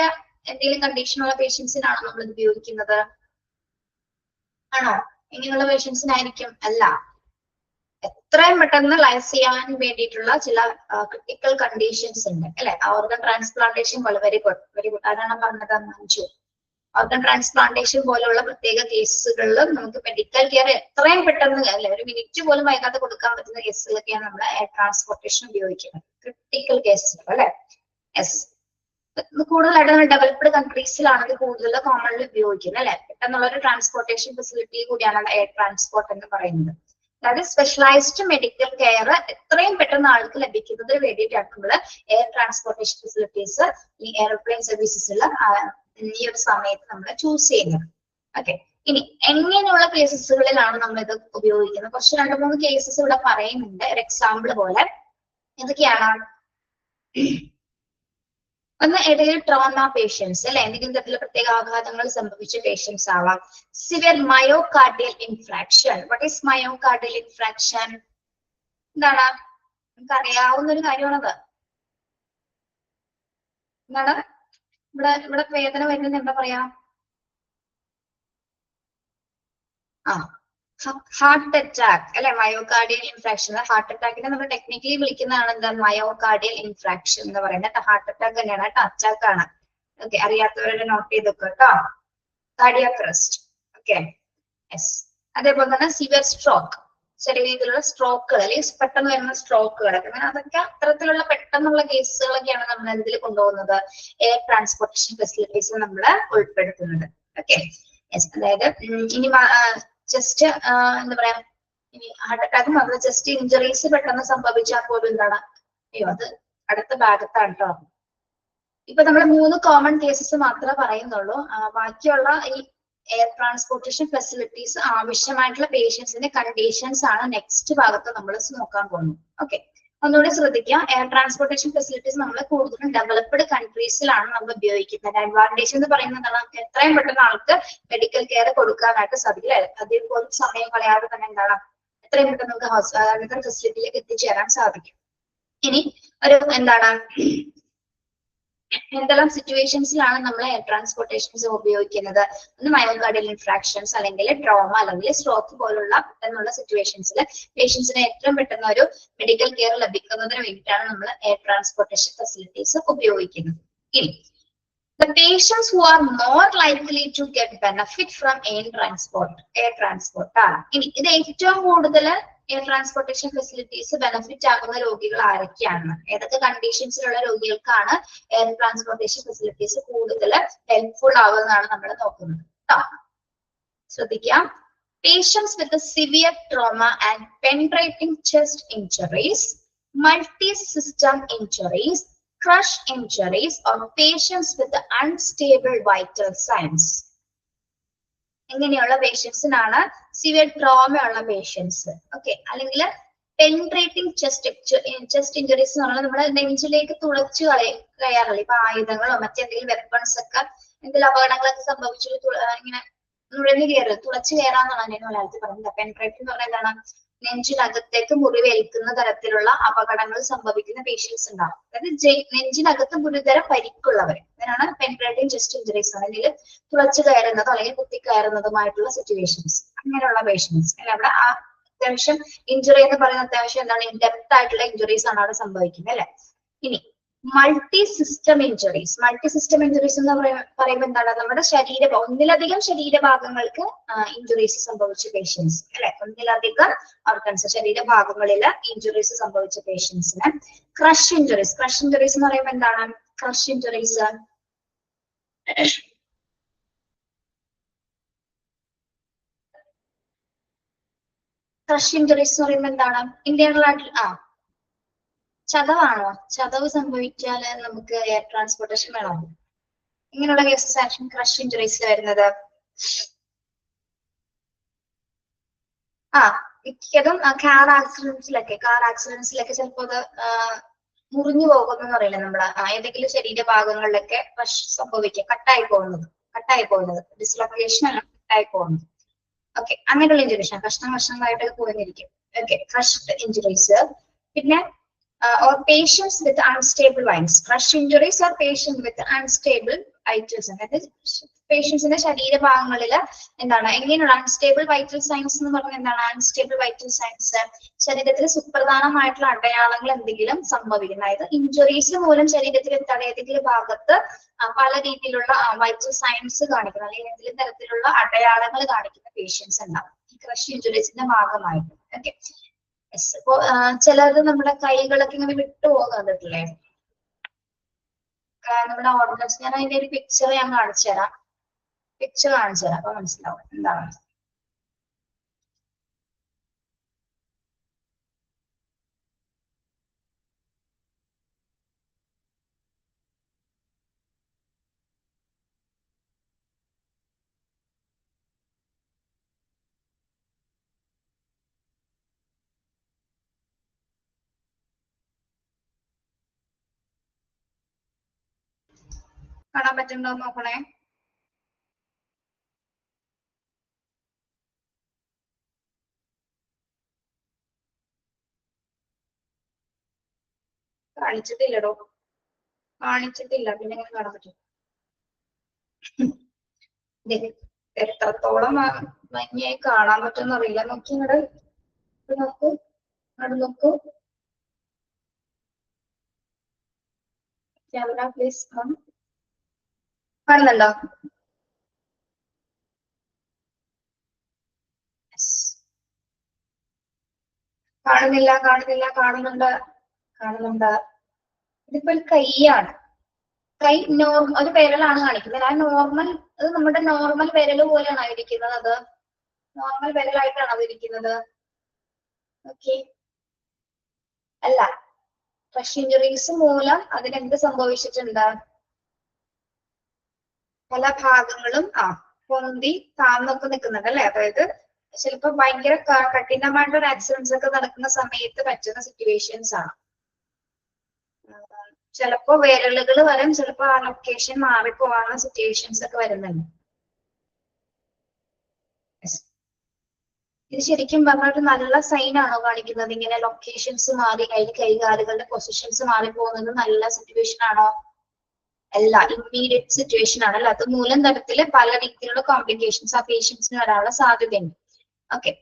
എന്തെങ്കിലും കണ്ടീഷനുള്ള പേഷ്യൻസിനാണോ നമ്മൾ ഇത് ഉപയോഗിക്കുന്നത്? ആണോ? ഇങ്ങനെയുള്ള പേഷ്യൻസിനായിരിക്കും? അല്ല, എത്രയും പെട്ടെന്ന് ലൈഫ് ചെയ്യാൻ വേണ്ടിയിട്ടുള്ള ചില ക്രിട്ടിക്കൽ കണ്ടീഷൻസ് ഉണ്ട് അല്ലെ. ഓർഗൻ ട്രാൻസ്പ്ലാന്റേഷൻ പോലെ വെരി ഗുഡ് ആരാണ് പറഞ്ഞത്? മഞ്ജു. ഓർഗൻ ട്രാൻസ്പ്ലാന്റേഷൻ പോലുള്ള പ്രത്യേക കേസുകളിലും നമുക്ക് മെഡിക്കൽ കെയർ എത്രയും പെട്ടെന്ന് അല്ലെ, ഒരു മിനിറ്റ് പോലും വൈകാതെ കൊടുക്കാൻ പറ്റുന്ന കേസുകളൊക്കെയാണ് നമ്മൾ എയർ ട്രാൻസ്പോർട്ടേഷൻ ഉപയോഗിക്കുന്നത്. ക്രിട്ടിക്കൽ കേസുകൾ അല്ലെ. യെസ്, കൂടുതലായിട്ട് ഡെവലപ്ഡ് കൺട്രീസിലാണ് ഇത് കൂടുതൽ കോമൺലി ഉപയോഗിക്കുന്നത് അല്ലെ. പെട്ടെന്നുള്ള ഒരു ട്രാൻസ്പോർട്ടേഷൻ ഫെസിലിറ്റി കൂടിയാണ് എയർ ട്രാൻസ്പോർട്ട് എന്ന് പറയുന്നത്. അതായത് സ്പെഷ്യലൈസ്ഡ് മെഡിക്കൽ കെയർ എത്രയും പെട്ടെന്ന് ആൾക്ക് ലഭിക്കുന്നതിന് വേണ്ടിയിട്ടാണ് നമ്മൾ എയർ ട്രാൻസ്പോർട്ടേഷൻ ഫെസിലിറ്റീസ് ഈ എയർപ്ലെയിൻ സർവീസസിൽ ഈ ഒരു സമയത്ത് നമ്മൾ ചൂസ് ചെയ്യുന്നത്. ഓക്കെ, ഇനി എങ്ങനെയുള്ള കേസസുകളിലാണ് നമ്മൾ ഇത് ഉപയോഗിക്കുന്നത്? കുറച്ച് 2-3 കേസസ് ഇവിടെ പറയുന്നുണ്ട് ഒരു എക്സാമ്പിൾ പോലെ. എന്തൊക്കെയാണ്? ഒന്ന് ഏതെങ്കിലും ട്രോമ പേഷ്യൻസ് അല്ലെ, എന്തെങ്കിലും തരത്തിലുള്ള പ്രത്യേക ആഘാതങ്ങൾ സംഭവിച്ച പേഷ്യൻസ് ആവാം. Severe myocardial infarction. What is myocardial infarction? എന്താണ്? നമുക്ക് അറിയാവുന്ന ഒരു കാര്യമാണത്. എന്താണ് ഇവിടെ വേദന വരുന്നത്? എന്താ പറയാ? ഹാർട്ട് അറ്റാക്ക് അല്ലെ, മയോകാർഡിയൽ ഇൻഫ്രാക്ഷൻ. ഹാർട്ട് അറ്റാക്കിനെ നമ്മൾ ടെക്നിക്കലി വിളിക്കുന്നതാണ് എന്താ? മയോകാർഡിയൽ ഇൻഫ്രാക്ഷൻ എന്ന് പറയുന്നത്. ഹാർട്ട് അറ്റാക്ക് തന്നെയാണ് കേട്ടോ, അറ്റാക്ക് ആണ്. ഓക്കെ, അറിയാത്തവരുടെ നോട്ട് ചെയ്തൊക്കെ കേട്ടോ. Cardiac arrest. Okay, yes. അതേപോലെ തന്നെ സിവിയർ സ്ട്രോക്ക്, ചെറിയ രീതിയിലുള്ള സ്ട്രോക്കുകൾ അല്ലെങ്കിൽ പെട്ടെന്ന് വരുന്ന സ്ട്രോക്കുകൾ, അങ്ങനെ അതൊക്കെ അത്തരത്തിലുള്ള പെട്ടെന്നുള്ള കേസുകളൊക്കെയാണ് നമ്മൾ എന്തിൽ കൊണ്ടുപോകുന്നത്? എയർ ട്രാൻസ്പോർട്ടേഷൻ ഫെസിലിറ്റീസ് നമ്മൾ ഉൾപ്പെടുത്തുന്നത്. Okay, yes. അതായത് ഇനി ജസ്റ്റ് എന്താ പറയാ, ഇനി ഹാർട്ട് അറ്റാക്ക് മാത്രം ജസ്റ്റ് ഇഞ്ചറീസ് പെട്ടെന്ന് സംഭവിച്ചാൽ പോലും എന്താണ്, അയ്യോ അത് അടുത്ത ഭാഗത്താണ് കേട്ടോ. ഇപ്പൊ നമ്മൾ 3 കോമൺ കേസസ് മാത്രമേ പറയുന്നുള്ളൂ. ബാക്കിയുള്ള ഈ എയർ ട്രാൻസ്പോർട്ടേഷൻ ഫെസിലിറ്റീസ് ആവശ്യമായിട്ടുള്ള പേഷ്യൻസിന്റെ കണ്ടീഷൻസ് ആണ് നെക്സ്റ്റ് ഭാഗത്ത് നമ്മൾ നോക്കാൻ പോകുന്നത്. ഓക്കെ, ഒന്നുകൂടി ശ്രദ്ധിക്കുക. എയർ ട്രാൻസ്പോർട്ടേഷൻ ഫെസിലിറ്റീസ് നമ്മൾ കൂടുതലും ഡെവലപ്ഡ് കൺട്രീസിലാണ് നമ്മൾ ഉപയോഗിക്കുന്നത്. അഡ്വാൻറ്റേജ് എന്ന് പറയുന്നത് നമുക്ക് എത്രയും പെട്ടെന്ന് ആൾക്ക് മെഡിക്കൽ കെയർ കൊടുക്കാനായിട്ട് സാധിക്കില്ല. അതിൽ പോലും സമയം കളയാതെ തന്നെ എന്താണ് എത്രയും പെട്ടെന്ന് നമുക്ക് അങ്ങനത്തെ ഫെസിലിറ്റിയിലേക്ക് എത്തിച്ചേരാൻ സാധിക്കും. ഇനി ഒരു എന്താണ് എന്തെല്ലാം സിറ്റുവേഷൻസിലാണ് നമ്മൾ എയർ ട്രാൻസ്പോർട്ടേഷൻസ് ഉപയോഗിക്കുന്നത്? ഒന്ന് മയോകാർഡിയൽ ഇൻഫ്രാക്ഷൻസ്, അല്ലെങ്കിൽ ട്രോമ, അല്ലെങ്കിൽ സ്ട്രോക്ക് പോലുള്ള പെട്ടെന്നുള്ള സിറ്റുവേഷൻസിൽ പേഷ്യൻസിന് ഏറ്റവും പെട്ടെന്ന് ഒരു മെഡിക്കൽ കെയർ ലഭിക്കുന്നതിന് വേണ്ടിയിട്ടാണ് നമ്മൾ എയർ ട്രാൻസ്പോർട്ടേഷൻ ഫെസിലിറ്റീസ് ഉപയോഗിക്കുന്നത്. ഇനി the patients who are more likely to get benefit from air transport ആണ്. ഇനി ഇത് ഏറ്റവും കൂടുതൽ എയർ ട്രാൻസ്പോർട്ടേഷൻ ഫെസിലിറ്റീസ് ബെനിഫിറ്റ് ആകുന്ന രോഗികൾ ആരൊക്കെയാണ്, ഏതൊക്കെ കണ്ടീഷൻസിലുള്ള രോഗികൾക്കാണ് എയർ ട്രാൻസ്പോർട്ടേഷൻ ഫെസിലിറ്റീസ് കൂടുതൽ ഹെൽപ്ഫുൾ ആവുന്നതാണ് നമ്മൾ നോക്കുന്നത്. ശ്രദ്ധിക്കാം. Patients with severe trauma and penetrating chest injuries, multi system injuries, crush injuries, or patients with unstable vital signs. ഇങ്ങനെയുള്ള പേഷ്യൻസിനാണ് സിവിയർ ട്രോമ ഉള്ള പേഷ്യൻസ്. ഓക്കെ, അല്ലെങ്കിൽ പെനിട്രേറ്റിംഗ് ചെസ്റ്റ് ഇഞ്ചുറീസ് എന്ന് പറഞ്ഞാൽ നമ്മുടെ നെഞ്ചിലേക്ക് തുളച്ചു കയറില്ല. ഇപ്പൊ ആയുധങ്ങളോ മറ്റെന്തെങ്കിലും വെപ്പൺസ് ഒക്കെ എന്തെങ്കിലും അപകടങ്ങളൊക്കെ സംഭവിച്ചിട്ട് ഇങ്ങനെ നുഴഞ്ഞു കയറുക, തുളച്ചു കയറാന്നാണ് അതിനെ മലയാളത്തിൽ പറയുന്നത്. പെനിട്രേറ്റിംഗ് എന്ന് പറഞ്ഞാൽ എന്താണ്, നെഞ്ചിനകത്തേക്ക് മുറിവേൽക്കുന്ന തരത്തിലുള്ള അപകടങ്ങൾ സംഭവിക്കുന്ന പേഷ്യൻസ് ഉണ്ടാവും. അതായത് നെഞ്ചിനകത്ത് ഗുരുതര പരിക്കുള്ളവർ, ഇതിനാണ് പെനിട്രേറ്റിംഗ് ചെസ്റ്റ് ഇഞ്ചുറീസ്, അല്ലെങ്കിൽ തുളച്ചു കയറുന്നതോ അല്ലെങ്കിൽ കുത്തിക്കയറുന്നതുമായിട്ടുള്ള സിറ്റുവേഷൻസ്. അങ്ങനെയുള്ള പേഷ്യൻസ് അല്ലെ അവിടെ അത്യാവശ്യം ഇഞ്ചുറി എന്ന് പറയുന്ന അത്യാവശ്യം എന്താണ് ഇൻഡെപ്ത് ആയിട്ടുള്ള ഇഞ്ചുറീസ് ആണ് അവിടെ സംഭവിക്കുന്നത് അല്ലെ. ഇനി മൾട്ടി സിസ്റ്റം ഇഞ്ചുറീസ് എന്ന് പറയുമ്പോൾ എന്താണ്, നമ്മുടെ ഒന്നിലധികം ശരീരഭാഗങ്ങൾക്ക് ഇഞ്ചുറീസ് സംഭവിച്ച പേഷ്യൻസ് അല്ലെ, ഒന്നിലധികം ഓർഗൻസ് ശരീരഭാഗങ്ങളിൽ ഇഞ്ചുറീസ് സംഭവിച്ച പേഷ്യൻസിന് ക്രഷ് ഇഞ്ചുറീസ് എന്ന് പറയുമ്പോൾ എന്താണ്, ക്രഷ് ഇഞ്ചുറീസ് എന്ന് പറയുമ്പോൾ എന്താണ്, ഇന്റേണൽ ആയിട്ട് ചതവാണോ, ചതവ് സംഭവിച്ചാല് നമുക്ക് എയർ ട്രാൻസ്പോർട്ടേഷൻ വേണോ? ഇങ്ങനെയുള്ള കേസസ് ആയിരിക്കും ക്രഷ് ഇഞ്ചുറീസ് വരുന്നത്. മിക്കതും കാർ ആക്സിഡൻസിലൊക്കെ ചിലപ്പോ അത് മുറിഞ്ഞു പോകുന്നു പറയില്ല നമ്മള്, ഏതെങ്കിലും ശരീരഭാഗങ്ങളിലൊക്കെ ക്രഷ് സംഭവിക്കുക, കട്ടായി പോകുന്നത് ഡിസ്ലൊക്കേഷൻ അല്ല, കട്ടായി പോകുന്നത്. ഓക്കെ, അങ്ങനെയുള്ള ഇഞ്ചുറീസ് കഷ്ണങ്ങളായിട്ടൊക്കെ പോയിരിക്കും. Okay, crushed injuries. പിന്നെ or patients with unstable vitals. Crush injuries or patient with unstable vitals. അതായത് പേഷ്യൻസിന്റെ ശരീരഭാഗങ്ങളിൽ എന്താണ് എങ്ങനെയുള്ള അൺസ്റ്റേബിൾ വൈറ്റൽ സൈൻസ് എന്ന് പറഞ്ഞാൽ എന്താണ്, അൺസ്റ്റേബിൾ വൈറ്റൽ സൈൻസ് ശരീരത്തിൽ സുപ്രധാനമായിട്ടുള്ള അടയാളങ്ങൾ എന്തെങ്കിലും സംഭവിക്കുന്നത്, അതായത് ഇഞ്ചുറീസ് മൂലം ശരീരത്തിൽ ഏതെങ്കിലും ഭാഗത്ത് പല രീതിയിലുള്ള വൈറ്റൽ സൈൻസ് കാണിക്കുന്ന അല്ലെങ്കിൽ ഏതെങ്കിലും തരത്തിലുള്ള അടയാളങ്ങൾ കാണിക്കുന്ന പേഷ്യൻസ് ഉണ്ടാവും ഈ ക്രഷ് ഇഞ്ചുറീസിന്റെ ഭാഗമായിട്ട്. ഓക്കെ, ഇപ്പൊ ചിലത് നമ്മുടെ കൈകളൊക്കെ ഇങ്ങനെ വിട്ടു പോകാണ്ടിട്ടില്ലേ, നമ്മുടെ ഓർഗൻസ്. ഞാൻ അതിന്റെ ഒരു പിക്ചർ കാണിച്ചു തരാം അപ്പൊ മനസ്സിലാവും എന്താണ്. കാണാൻ പറ്റുന്നുണ്ടോ നോക്കണേ. കാണിച്ചിട്ടില്ല പിന്നെ എങ്ങനെ കാണാൻ പറ്റും? എത്രത്തോളം ഭംഗിയായി കാണാൻ പറ്റുമെന്ന് അറിയില്ല. നോക്കി നോക്കൂ ക്യാമറ പ്ലീസ്. കാണുന്നുണ്ടോ? കാണുന്നുണ്ട്. ഇതിപ്പോ ഒരു കൈയാണ്. കൈ ഒരു വിരലാണ് കാണിക്കുന്നത്. ആ നോർമൽ, അത് നമ്മുടെ നോർമൽ വിരല് പോലെയാണ് ഇരിക്കുന്നത്. അത് നോർമൽ വിരലായിട്ടാണ് അത് ഇരിക്കുന്നത്? ഓക്കെ, അല്ല. ക്രഷ് ഇഞ്ചുറീസ് മൂലം അതിനെന്ത് സംഭവിച്ചിട്ടുണ്ട്? പല ഭാഗങ്ങളും പൊന്തി താഴ്ന്നൊക്കെ നിൽക്കുന്നുണ്ട് അല്ലെ? അതായത് ചിലപ്പോ ഭയങ്കര കഠിനമായിട്ടുള്ള ആക്സിഡൻസ് ഒക്കെ നടക്കുന്ന സമയത്ത് പറ്റുന്ന സിറ്റുവേഷൻസ് ആണ്. ചിലപ്പോ വിരലുകൾ വരും, ചിലപ്പോ ആ ലൊക്കേഷൻ മാറിപ്പോവാനുള്ള സിറ്റുവേഷൻസ് ഒക്കെ വരുന്നുണ്ട്. ഇത് ശരിക്കും പറഞ്ഞ ഒരു നല്ല സൈൻ ആണോ കാണിക്കുന്നത്? ഇങ്ങനെ ലൊക്കേഷൻസ് മാറി കൈകാലുകളുടെ പൊസിഷൻസ് മാറി പോകുന്നത് നല്ല സിറ്റുവേഷൻ ആണോ? അല്ല, ഇമ്മീഡിയറ്റ് സിറ്റുവേഷൻ ആണ്. അല്ല, അത് മൂലം തരത്തില് പല രീതിയിലുള്ള കോംപ്ലിക്കേഷൻസ് ആ പേഷ്യൻസിന് വരാനുള്ള സാധ്യതയുണ്ട്. ഓക്കെ,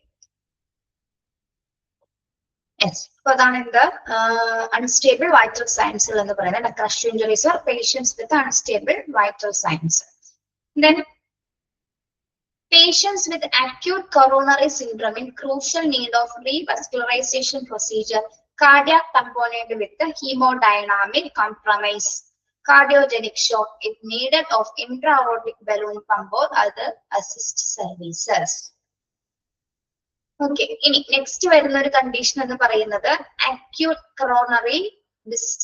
അപ്പൊ അതാണ് എന്ത് അൺസ്റ്റേബിൾ വൈറ്റൽ സൈൻസുകൾ എന്ന് പറയുന്നത്. Crush injuries or patients with unstable vital signs. Then patients with acute coronary syndrome in crucial need of revascularization procedure, cardiac component with the hemodynamic compromise, cardiogenic shock if needed of intra-aortic balloon pump or other assist services. Okay, ഇനി next വരുന്ന ഒരു condition എന്ന് പറയുന്നത് acute coronary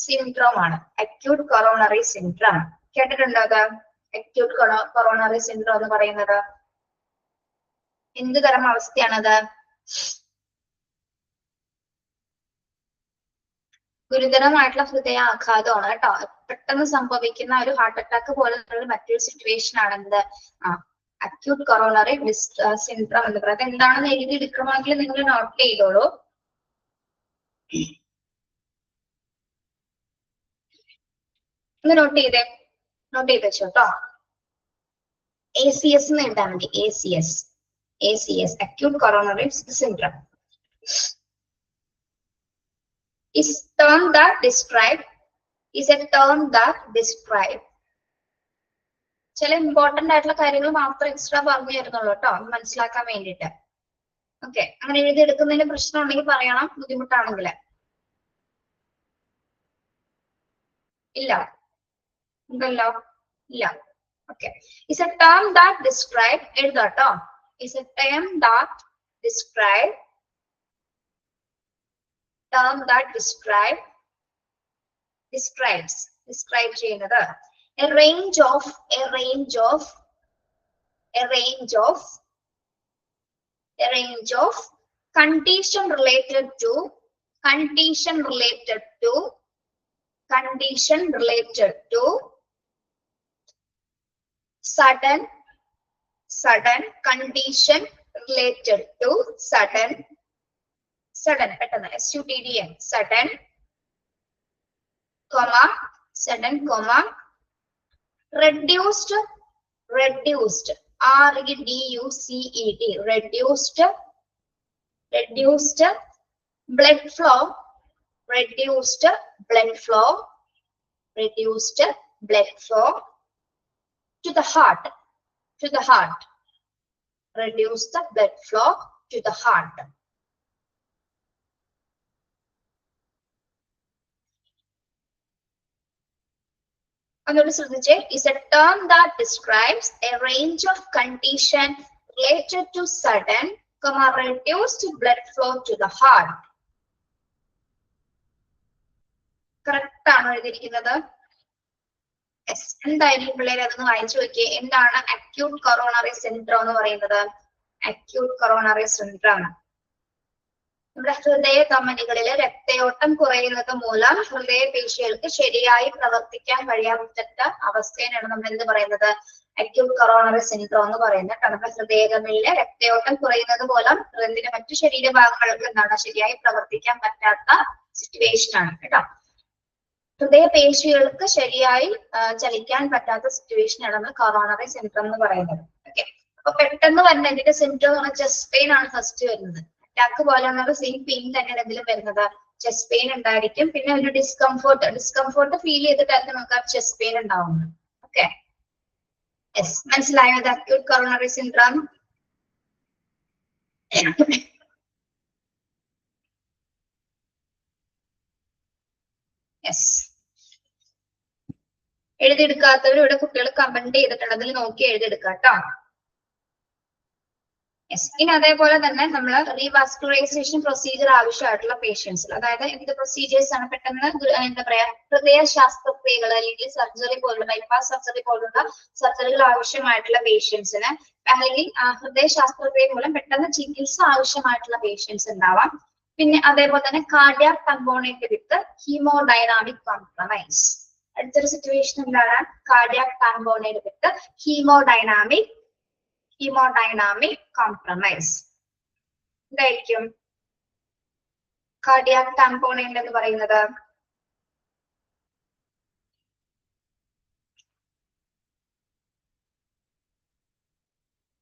syndrome ആണ്. acute coronary syndrome കേട്ടിട്ടുണ്ടോ? അത് acute coronary syndrome എന്ന് പറയുന്നത് എന്ത് തരം അവസ്ഥയാണത്? ഗുരുതരമായിട്ടുള്ള ഹൃദയാഘാതമാണ് കേട്ടോ. പെട്ടെന്ന് സംഭവിക്കുന്ന ഒരു ഹാർട്ട് അറ്റാക്ക് പോലുള്ള മറ്റൊരു സിറ്റുവേഷൻ ആണെന്ത് അക്യൂട്ട് കൊറോണറി സിൻഡ്രോം എന്ന് പറയുന്നത്. എന്താണെന്ന് എഴുതി എടുക്കണമെങ്കിൽ നിങ്ങൾ നോട്ട് ചെയ്തോളൂ. ഒന്ന് നോട്ട് ചെയ്ത് വെച്ചോ കേട്ടോ. ACS എന്ന് എഴുതാൻ മതി. ACS acute coronary syndrome is a term that describe ചില ഇമ്പോർട്ടന്റ് ആയിട്ടുള്ള കാര്യങ്ങൾ മാത്രം എക്സ്ട്രാ പറഞ്ഞു തരുന്നുള്ളൂ കേട്ടോ, മനസ്സിലാക്കാൻ വേണ്ടിയിട്ട്. ഓക്കെ, അങ്ങനെ എഴുതി എടുക്കുന്നതിന് പ്രശ്നം ഉണ്ടെങ്കിൽ പറയണം, ബുദ്ധിമുട്ടാണെങ്കിൽ. ഇല്ല ഉണ്ടല്ലോ? ഇല്ല. Okay, is a term that describe എഴുതാട്ടോ. is a term that describe describe ചെയ്യുന്നത് a range of condition related to sudden condition related to sudden പെട്ടെന്ന് SUDDN sudden reduced REDUCED reduced blood flow to the heart reduce the blood flow to the heart. Another is a term that describes a range of condition related to sudden, reduced blood flow to the heart. Correct ആണോ എഴുതിയിരിക്കുന്നത്? Yes. എന്തായാലും പിള്ളേരെ അതൊന്ന് വായിച്ചു നോക്കിയേ. എന്താണ് acute coronary syndrome എന്ന് പറയുന്നത്? അക്യൂട്ട് കൊറോണറി സിൻഡ്രോം നമ്മുടെ ഹൃദയ ധമനികളിലെ രക്തയോട്ടം കുറയുന്നത് മൂലം ഹൃദയപേശികൾക്ക് ശരിയായി പ്രവർത്തിക്കാൻ കഴിയാത്ത അവസ്ഥയാണ് നമ്മൾ എന്ത് പറയുന്നത്? അക്യൂട്ട് കൊറോണറി സിൻഡ്രോം എന്ന് പറയുന്നത്. നമ്മുടെ ഹൃദയധമനിയിലെ രക്തയോട്ടം കുറയുന്നത് മൂലം ഹൃദയത്തിന്റെ മറ്റു ശരീരഭാഗങ്ങൾക്ക് എന്താണ് ശരിയായി പ്രവർത്തിക്കാൻ പറ്റാത്ത സിറ്റുവേഷൻ ആണ് കേട്ടോ. ഹൃദയപേശികൾക്ക് ശരിയായി ചലിക്കാൻ പറ്റാത്ത സിറ്റുവേഷൻ ആണ് നമ്മൾ കൊറോണറി സിൻഡ്രോം എന്ന് പറയുന്നത്. ഓക്കെ, അപ്പൊ പെട്ടെന്ന് വരുന്ന ഇതിന്റെ സിംറ്റം ചെസ്റ്റ് പെയിൻ ആണ് ഫസ്റ്റ് വരുന്നത്. അറ്റാക്ക് പോലെ സെയിം പെയിൻ തന്നെയാണ് എന്തെങ്കിലും വരുന്നത്. ചെസ്റ്റ് പെയിൻ ഉണ്ടായിരിക്കും. പിന്നെ ഒരു ഡിസ്കംഫോർട്ട് ഫീൽ ചെയ്തിട്ടായിരിക്കും നമുക്ക് ആ ചെസ്റ്റ് പെയിൻ ഉണ്ടാവുന്നത്. Okay, yes. മനസ്സിലായോ ഇത് അക്യൂട്ട് കൊറോണറി സിൻഡ്രോം? യെസ്. എഴുതിയെടുക്കാത്തവർ ഇവിടെ കുട്ടികൾ കമന്റ് ചെയ്തിട്ടുണ്ട്, അതിൽ നോക്കി എഴുതിയെടുക്കാം കേട്ടോ. യെസ്. ഇനി അതേപോലെ തന്നെ നമ്മൾ റീവാസ്കുലറൈസേഷൻ പ്രൊസീജിയർ ആവശ്യമായിട്ടുള്ള പേഷ്യൻസിൽ, അതായത് എന്ത് പ്രൊസീജിയേഴ്സ് ആണ് പെട്ടെന്ന് എന്താ പറയാ ഹൃദയ ശാസ്ത്രക്രിയകൾ അല്ലെങ്കിൽ സർജറി പോലുള്ള ബൈപ്പാസ് സർജറി പോലുള്ള സർജറികൾ ആവശ്യമായിട്ടുള്ള പേഷ്യൻസിന്, അല്ലെങ്കിൽ ഹൃദയ ശാസ്ത്രക്രിയ മൂലം പെട്ടെന്ന് ചികിത്സ ആവശ്യമായിട്ടുള്ള പേഷ്യൻസ് ഉണ്ടാവാം. പിന്നെ അതേപോലെ തന്നെ കാർഡിയാക് കമ്പോണന്റ് വിത്ത് ഹീമോഡൈനാമിക് കോംപ്രമൈസ്. അടുത്തൊരു സിറ്റുവേഷൻ എന്താണ്? കാർഡിയാക് കമ്പോണന്റ് വിത്ത് ഹീമോഡൈനാമിക് കോംപ്രമൈസ്. എന്തായിരിക്കും കാർഡിയാക് കമ്പോണന്റ് എന്ന് പറയുന്നത്?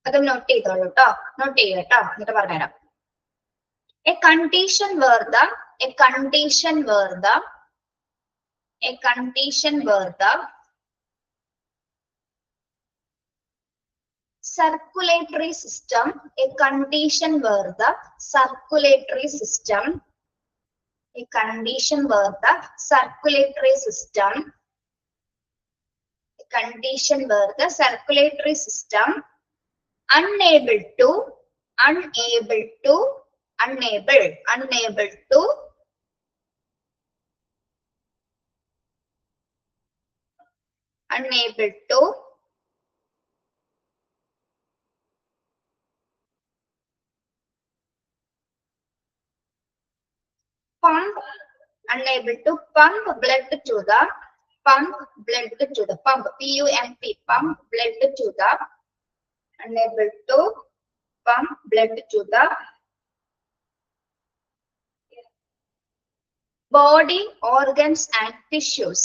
അത് നോട്ട് ചെയ്തോളൂ കേട്ടോ, നോട്ട് ചെയ്യുക കേട്ടോ, എന്നിട്ട് പറഞ്ഞുതരാം. A condition where the circulatory system unable to pump blood to the pump blood to the unable to pump blood to the body organs and tissues.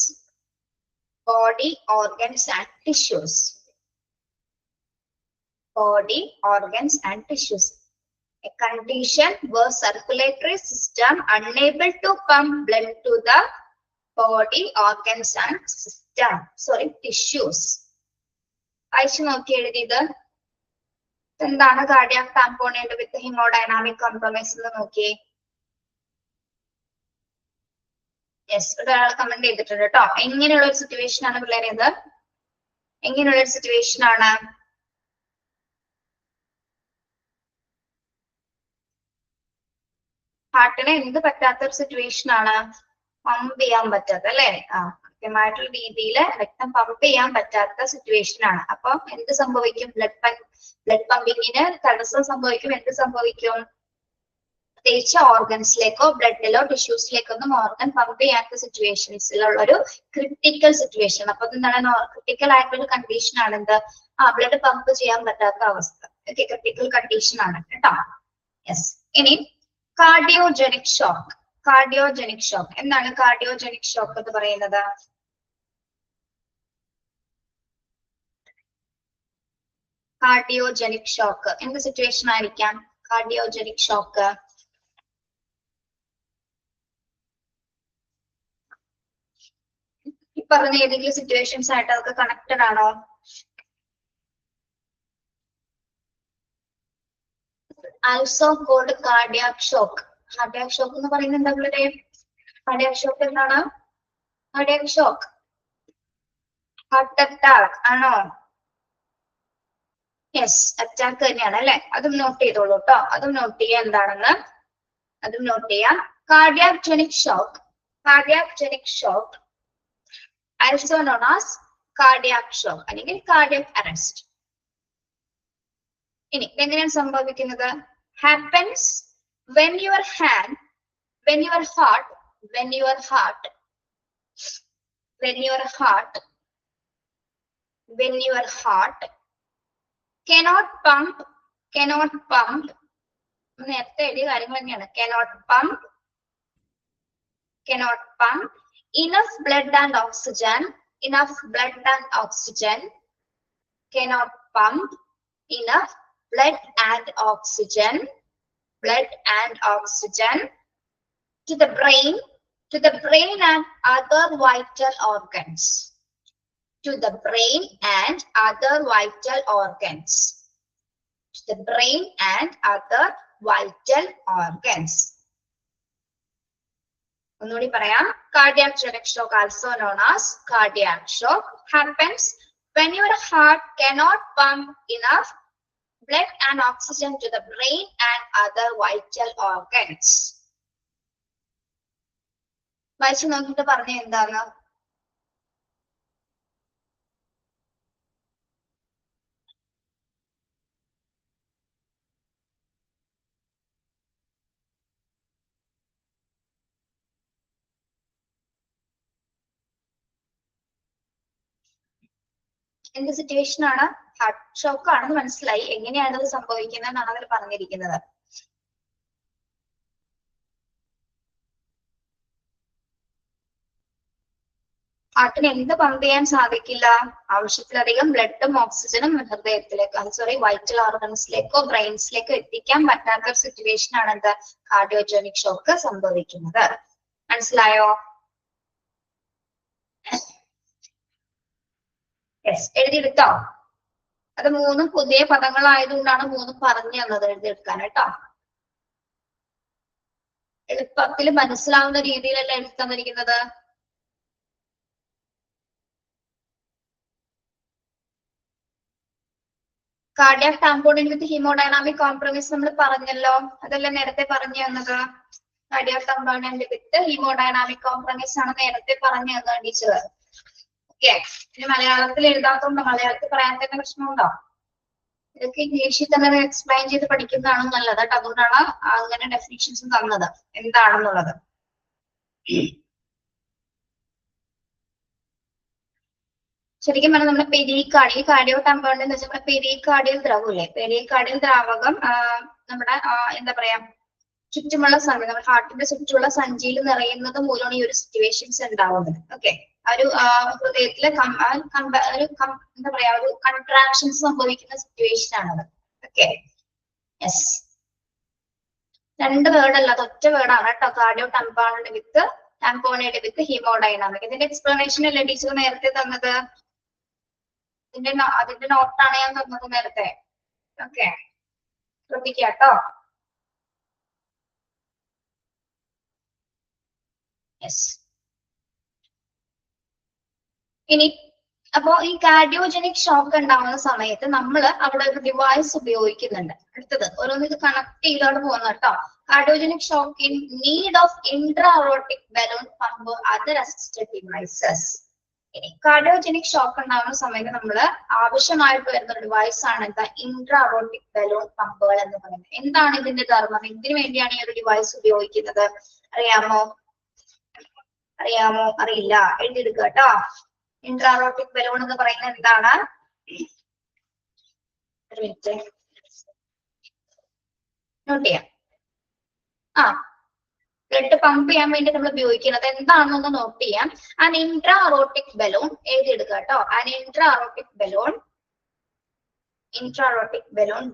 Body organs and tissues. A condition where circulatory system unable to pump blood to the body organs and tissues. Ayisha നോക്കി എഴുതിയത് എന്താണ് cardiac component വിത്ത് haemodynamic compromise എന്ന് നോക്കിയേ. Yes, ഒരാൾ comment ചെയ്തിട്ടുണ്ട് കേട്ടോ. എങ്ങനെയുള്ള ഒരു സിറ്റുവേഷൻ ആണ് പിള്ളേരെ ഇത്? എങ്ങനെയുള്ള ഒരു സിറ്റുവേഷൻ ആണ്? ഹാർട്ടിന് എന്ത് പറ്റാത്ത ഒരു സിറ്റുവേഷൻ ആണ്? പമ്പ് ചെയ്യാൻ പറ്റാത്ത, അല്ലെ? കൃത്യമായിട്ടുള്ള രീതിയിൽ രക്തം പമ്പ് ചെയ്യാൻ പറ്റാത്ത സിറ്റുവേഷൻ ആണ്. അപ്പൊ എന്ത് സംഭവിക്കും? ബ്ലഡ് പമ്പിങ്ങിന് തടസ്സം സംഭവിക്കും. എന്ത് സംഭവിക്കും? പ്രത്യേകിച്ച് ഓർഗൻസിലേക്കോ ബ്ലഡിലോ ടിഷ്യൂസിലേക്കോ ഒന്നും ഓർഗൻ പമ്പ് ചെയ്യാത്ത സിറ്റുവേഷൻസിലുള്ള ഒരു ക്രിട്ടിക്കൽ സിറ്റുവേഷൻ. അപ്പൊ എന്താണ്? ക്രിട്ടിക്കൽ ആയിട്ടുള്ള കണ്ടീഷൻ ആണ് എന്ത്? ബ്ലഡ് പമ്പ് ചെയ്യാൻ പറ്റാത്ത അവസ്ഥ. ഓക്കെ, ക്രിട്ടിക്കൽ കണ്ടീഷൻ ആണ് കേട്ടോ. യെസ്. ഇനി കാർഡിയോജനിക് ഷോക്ക്. എന്താണ് കാർഡിയോജനിക് ഷോക്ക് എന്ന് പറയുന്നത്? കാർഡിയോജനിക് ഷോക്ക് എന്ത് സിറ്റുവേഷൻ ആയിരിക്കാം? കാർഡിയോജനിക് ഷോക്ക് ഈ പറഞ്ഞ ഏതെങ്കിലും സിറ്റുവേഷൻസ് ആയിട്ട് അതൊക്കെ കണക്റ്റഡ് ആണോ? Also called cardiac shock. Cardiac shock എന്ന് പറയുന്നത് എന്താ പിള്ളേരെ? കാർഡിയാക് ഷോക്ക് എന്താണ്? കാർഡിയാക് ഷോക്ക് ഹാർട്ട് അറ്റാക്ക് ആണോ? യെസ്, അറ്റാക്ക് തന്നെയാണ് അല്ലെ? അതും നോട്ട് ചെയ്തോളൂ കേട്ടോ. അതും നോട്ട് ചെയ്യാൻ എന്താണെന്ന് അതും നോട്ട് ചെയ്യാം. കാർഡിയാക്ജനിക് shock also known as cardiac shock അല്ലെങ്കിൽ cardiac arrest. ഇനി എങ്ങനെയാണ് സംഭവിക്കുന്നത്? happens when your heart cannot pump നേരത്തെ എഴുതിയ കാര്യങ്ങൾ തന്നെയാണ്. cannot pump enough blood and oxygen cannot pump enough blood and oxygen to the brain and other vital organs. ഒന്നുകൂടി പറയാം. Cardiogenic shock, also known as cardiac shock, happens when your heart cannot pump enough blood and oxygen to the brain and other vital organs. വായിച്ചു നോക്കിയിട്ട് പറഞ്ഞ എന്താണ്? എന്ത് situation ആണ്? Heart shock ആണെന്ന് മനസ്സിലായി. എങ്ങനെയാണ് ഇത് സംഭവിക്കുന്നത് എന്നാണ് അവർ പറഞ്ഞിരിക്കുന്നത്. ഹാർട്ടിന് എന്ത് പമ്പ് ചെയ്യാൻ സാധിക്കില്ല? ആവശ്യത്തിലധികം ബ്ലഡും ഓക്സിജനും ഹൃദയത്തിലേക്ക് വൈറ്റൽ ഓർഗൻസിലേക്കോ ബ്രെയിൻസിലേക്കോ എത്തിക്കാൻ പറ്റാത്ത ഒരു സിറ്റുവേഷൻ ആണ് എന്ത്? കാർഡിയോജനിക് ഷോക്ക് സംഭവിക്കുന്നത്. മനസ്സിലായോ? യെസ്, എഴുതിയെടുത്തോ? അത് മൂന്നും പുതിയ പദങ്ങളായതുകൊണ്ടാണ് മൂന്നും പറഞ്ഞു തന്നത് എഴുതിയെടുക്കാൻ കേട്ടോ. എളുപ്പത്തിൽ മനസ്സിലാവുന്ന രീതിയിലല്ല എഴുതി തന്നിരിക്കുന്നത്. കാർഡിയാക് ടാമ്പോണിൻ വിത്ത് ഹീമോഡൈനാമിക് കോംപ്രമൈസ് നമ്മൾ പറഞ്ഞല്ലോ, അതല്ല നേരത്തെ പറഞ്ഞു തന്നത്. കാർഡിയാക് ടാമ്പോണിൻ വിത്ത് ഹീമോഡൈനാമിക് കോംപ്രമൈസ് ആണ് നേരത്തെ പറഞ്ഞു തന്നത് ടീച്ചർ. ഓക്കെ, ഇനി മലയാളത്തിൽ എഴുതാത്തതുകൊണ്ട് മലയാളത്തിൽ പറയാൻ തന്നെ പ്രശ്നമുണ്ടോ? ഇതൊക്കെ ഇംഗ്ലീഷിൽ തന്നെ എക്സ്പ്ലെയിൻ ചെയ്ത് പഠിക്കുന്നതാണ് നല്ലത് കേട്ടോ. അതുകൊണ്ടാണ് അങ്ങനെ ഡെഫിനിഷൻസ് തന്നത് എന്താണെന്നുള്ളത്. ശരിക്കും പറഞ്ഞാൽ നമ്മുടെ പെരികാർഡിയൽ, ഈ കാർഡിയോ ടാമ്പോണിൻ എന്ന് വെച്ചാൽ നമ്മുടെ പെരികാർഡിയൽ ദ്രവമില്ലേ, പെരികാർഡിയൽ ദ്രാവകം നമ്മുടെ എന്താ പറയാ ചുറ്റുമുള്ള സഞ്ചി, നമ്മുടെ ഹാർട്ടിന്റെ ചുറ്റുമുള്ള സഞ്ചിയിൽ നിറയുന്നത് മൂലമാണ് ഈ ഒരു സിറ്റുവേഷൻസ് ഉണ്ടാവുന്നത്. ഓക്കെ, ഒരു ഹൃദയത്തിലെ എന്താ പറയാ ഒരു കൺട്രാക്ഷൻസ് സംഭവിക്കുന്ന സിറ്റുവേഷൻ ആണത്. ഓക്കെ, യെസ്, രണ്ട് വേർഡ് അല്ല, ഒറ്റ വേർഡാണ് കേട്ടോ. കാർഡിയോ ടാമ്പോണിൻ വിത്ത് ഹീമോഡൈനാമിക്. ഇതിന്റെ എക്സ്പ്ലനേഷൻ അല്ലേ ടീച്ചർ നേരത്തെ തന്നത്? അതിന്റെ നോട്ടാണ് ഞാൻ തന്നത് നേരത്തെ. ഓക്കെ, ശ്രദ്ധിക്കുക കേട്ടോ. യെസ്, ഇനി അപ്പോ ഈ കാർഡിയോജനിക് ഷോക്ക് ഉണ്ടാവുന്ന സമയത്ത് നമ്മൾ അവിടെ ഒരു ഡിവൈസ് ഉപയോഗിക്കുന്നുണ്ട്. അടുത്തത് ഓരോന്ന് ഇത് കണക്ട് ചെയ്തോണ്ട് പോകുന്ന കേട്ടോ. Cardiogenic shock in need of intra aortic balloon pump other assisted devices. ഇനി കാർഡിയോജനിക് ഷോക്ക് ഉണ്ടാവുന്ന സമയത്ത് നമ്മൾ ആവശ്യമായിട്ട് വരുന്ന ഡിവൈസ് ആണ് എന്താ? ഇൻട്രാ അറോട്ടിക് ബലൂൺ പമ്പുകൾ എന്ന് പറയുന്നത്. എന്താണ് ഇതിന്റെ ധർമ്മം? എന്തിനു വേണ്ടിയാണ് ഈ ഒരു ഡിവൈസ് ഉപയോഗിക്കുന്നത്? അറിയാമോ? അറിയില്ല, എഴുതിയെടുക്കുക കേട്ടോ. ഇൻട്രാറോട്ടിക് ബലൂൺ എന്ന് പറയുന്നത് എന്താണ്? നോട്ട് ചെയ്യാം. ബ്ലഡ് പമ്പ് ചെയ്യാൻ വേണ്ടി നമ്മൾ ഉപയോഗിക്കുന്നത് എന്താണെന്നൊന്ന് നോട്ട് ചെയ്യാം. ആൻ ഇൻട്രാ അറോട്ടിക് ബലൂൺ എഴുതിയെടുക്കുക കേട്ടോ. An intra aortic balloon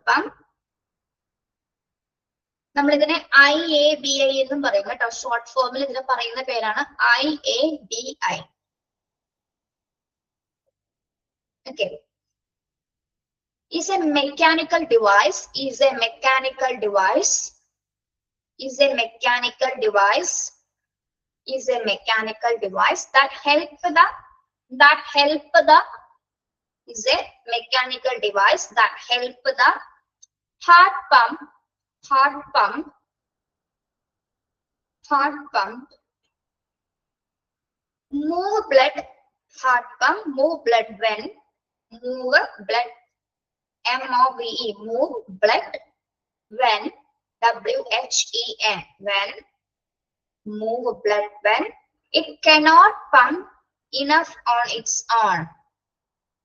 pump, നമ്മളിതിനെ IABI എന്നും പറയും കേട്ടോ. ഷോർട്ട് ഫോമിൽ ഇതിനെ പറയുന്ന പേരാണ് IABI. Okay, is a mechanical device that help the heart pump move blood when move blood when WHEN when move blood when it cannot pump enough on its own.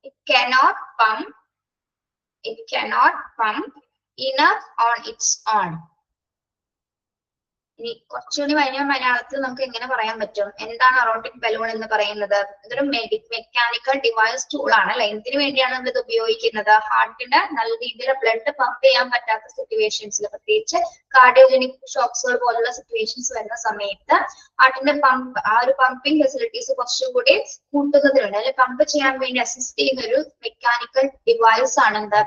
It cannot pump enough on its own. ഇനി കുറച്ചുകൂടി വലിയ മലയാളത്തിൽ നമുക്ക് എങ്ങനെ പറയാൻ പറ്റും? എന്താണ് അറോട്ടിക് balloon എന്ന് പറയുന്നത്? ഇതൊരു മെക്കാനിക്കൽ ഡിവൈസ് ടൂൾ ആണ് അല്ലെ. എന്തിനു വേണ്ടിയാണ് നമ്മൾ ഇത് ഉപയോഗിക്കുന്നത്? ഹാർട്ടിന് നല്ല രീതിയിൽ ബ്ലഡ് പമ്പ് ചെയ്യാൻ പറ്റാത്ത സിറ്റുവേഷൻസിൽ, പ്രത്യേകിച്ച് കാർഡിയോജനിക് ഷോക്സുകൾ പോലുള്ള സിറ്റുവേഷൻസ് വരുന്ന സമയത്ത് ഹാർട്ടിന്റെ ഒരു പമ്പിംഗ് ഫെസിലിറ്റീസ് കുറച്ചുകൂടി കൂട്ടുന്നതിനുണ്ട്, അല്ലെങ്കിൽ പമ്പ് ചെയ്യാൻ വേണ്ടി അസിസ്റ്റ് ചെയ്യുന്ന ഒരു മെക്കാനിക്കൽ ഡിവൈസ് ആണ് എന്താ?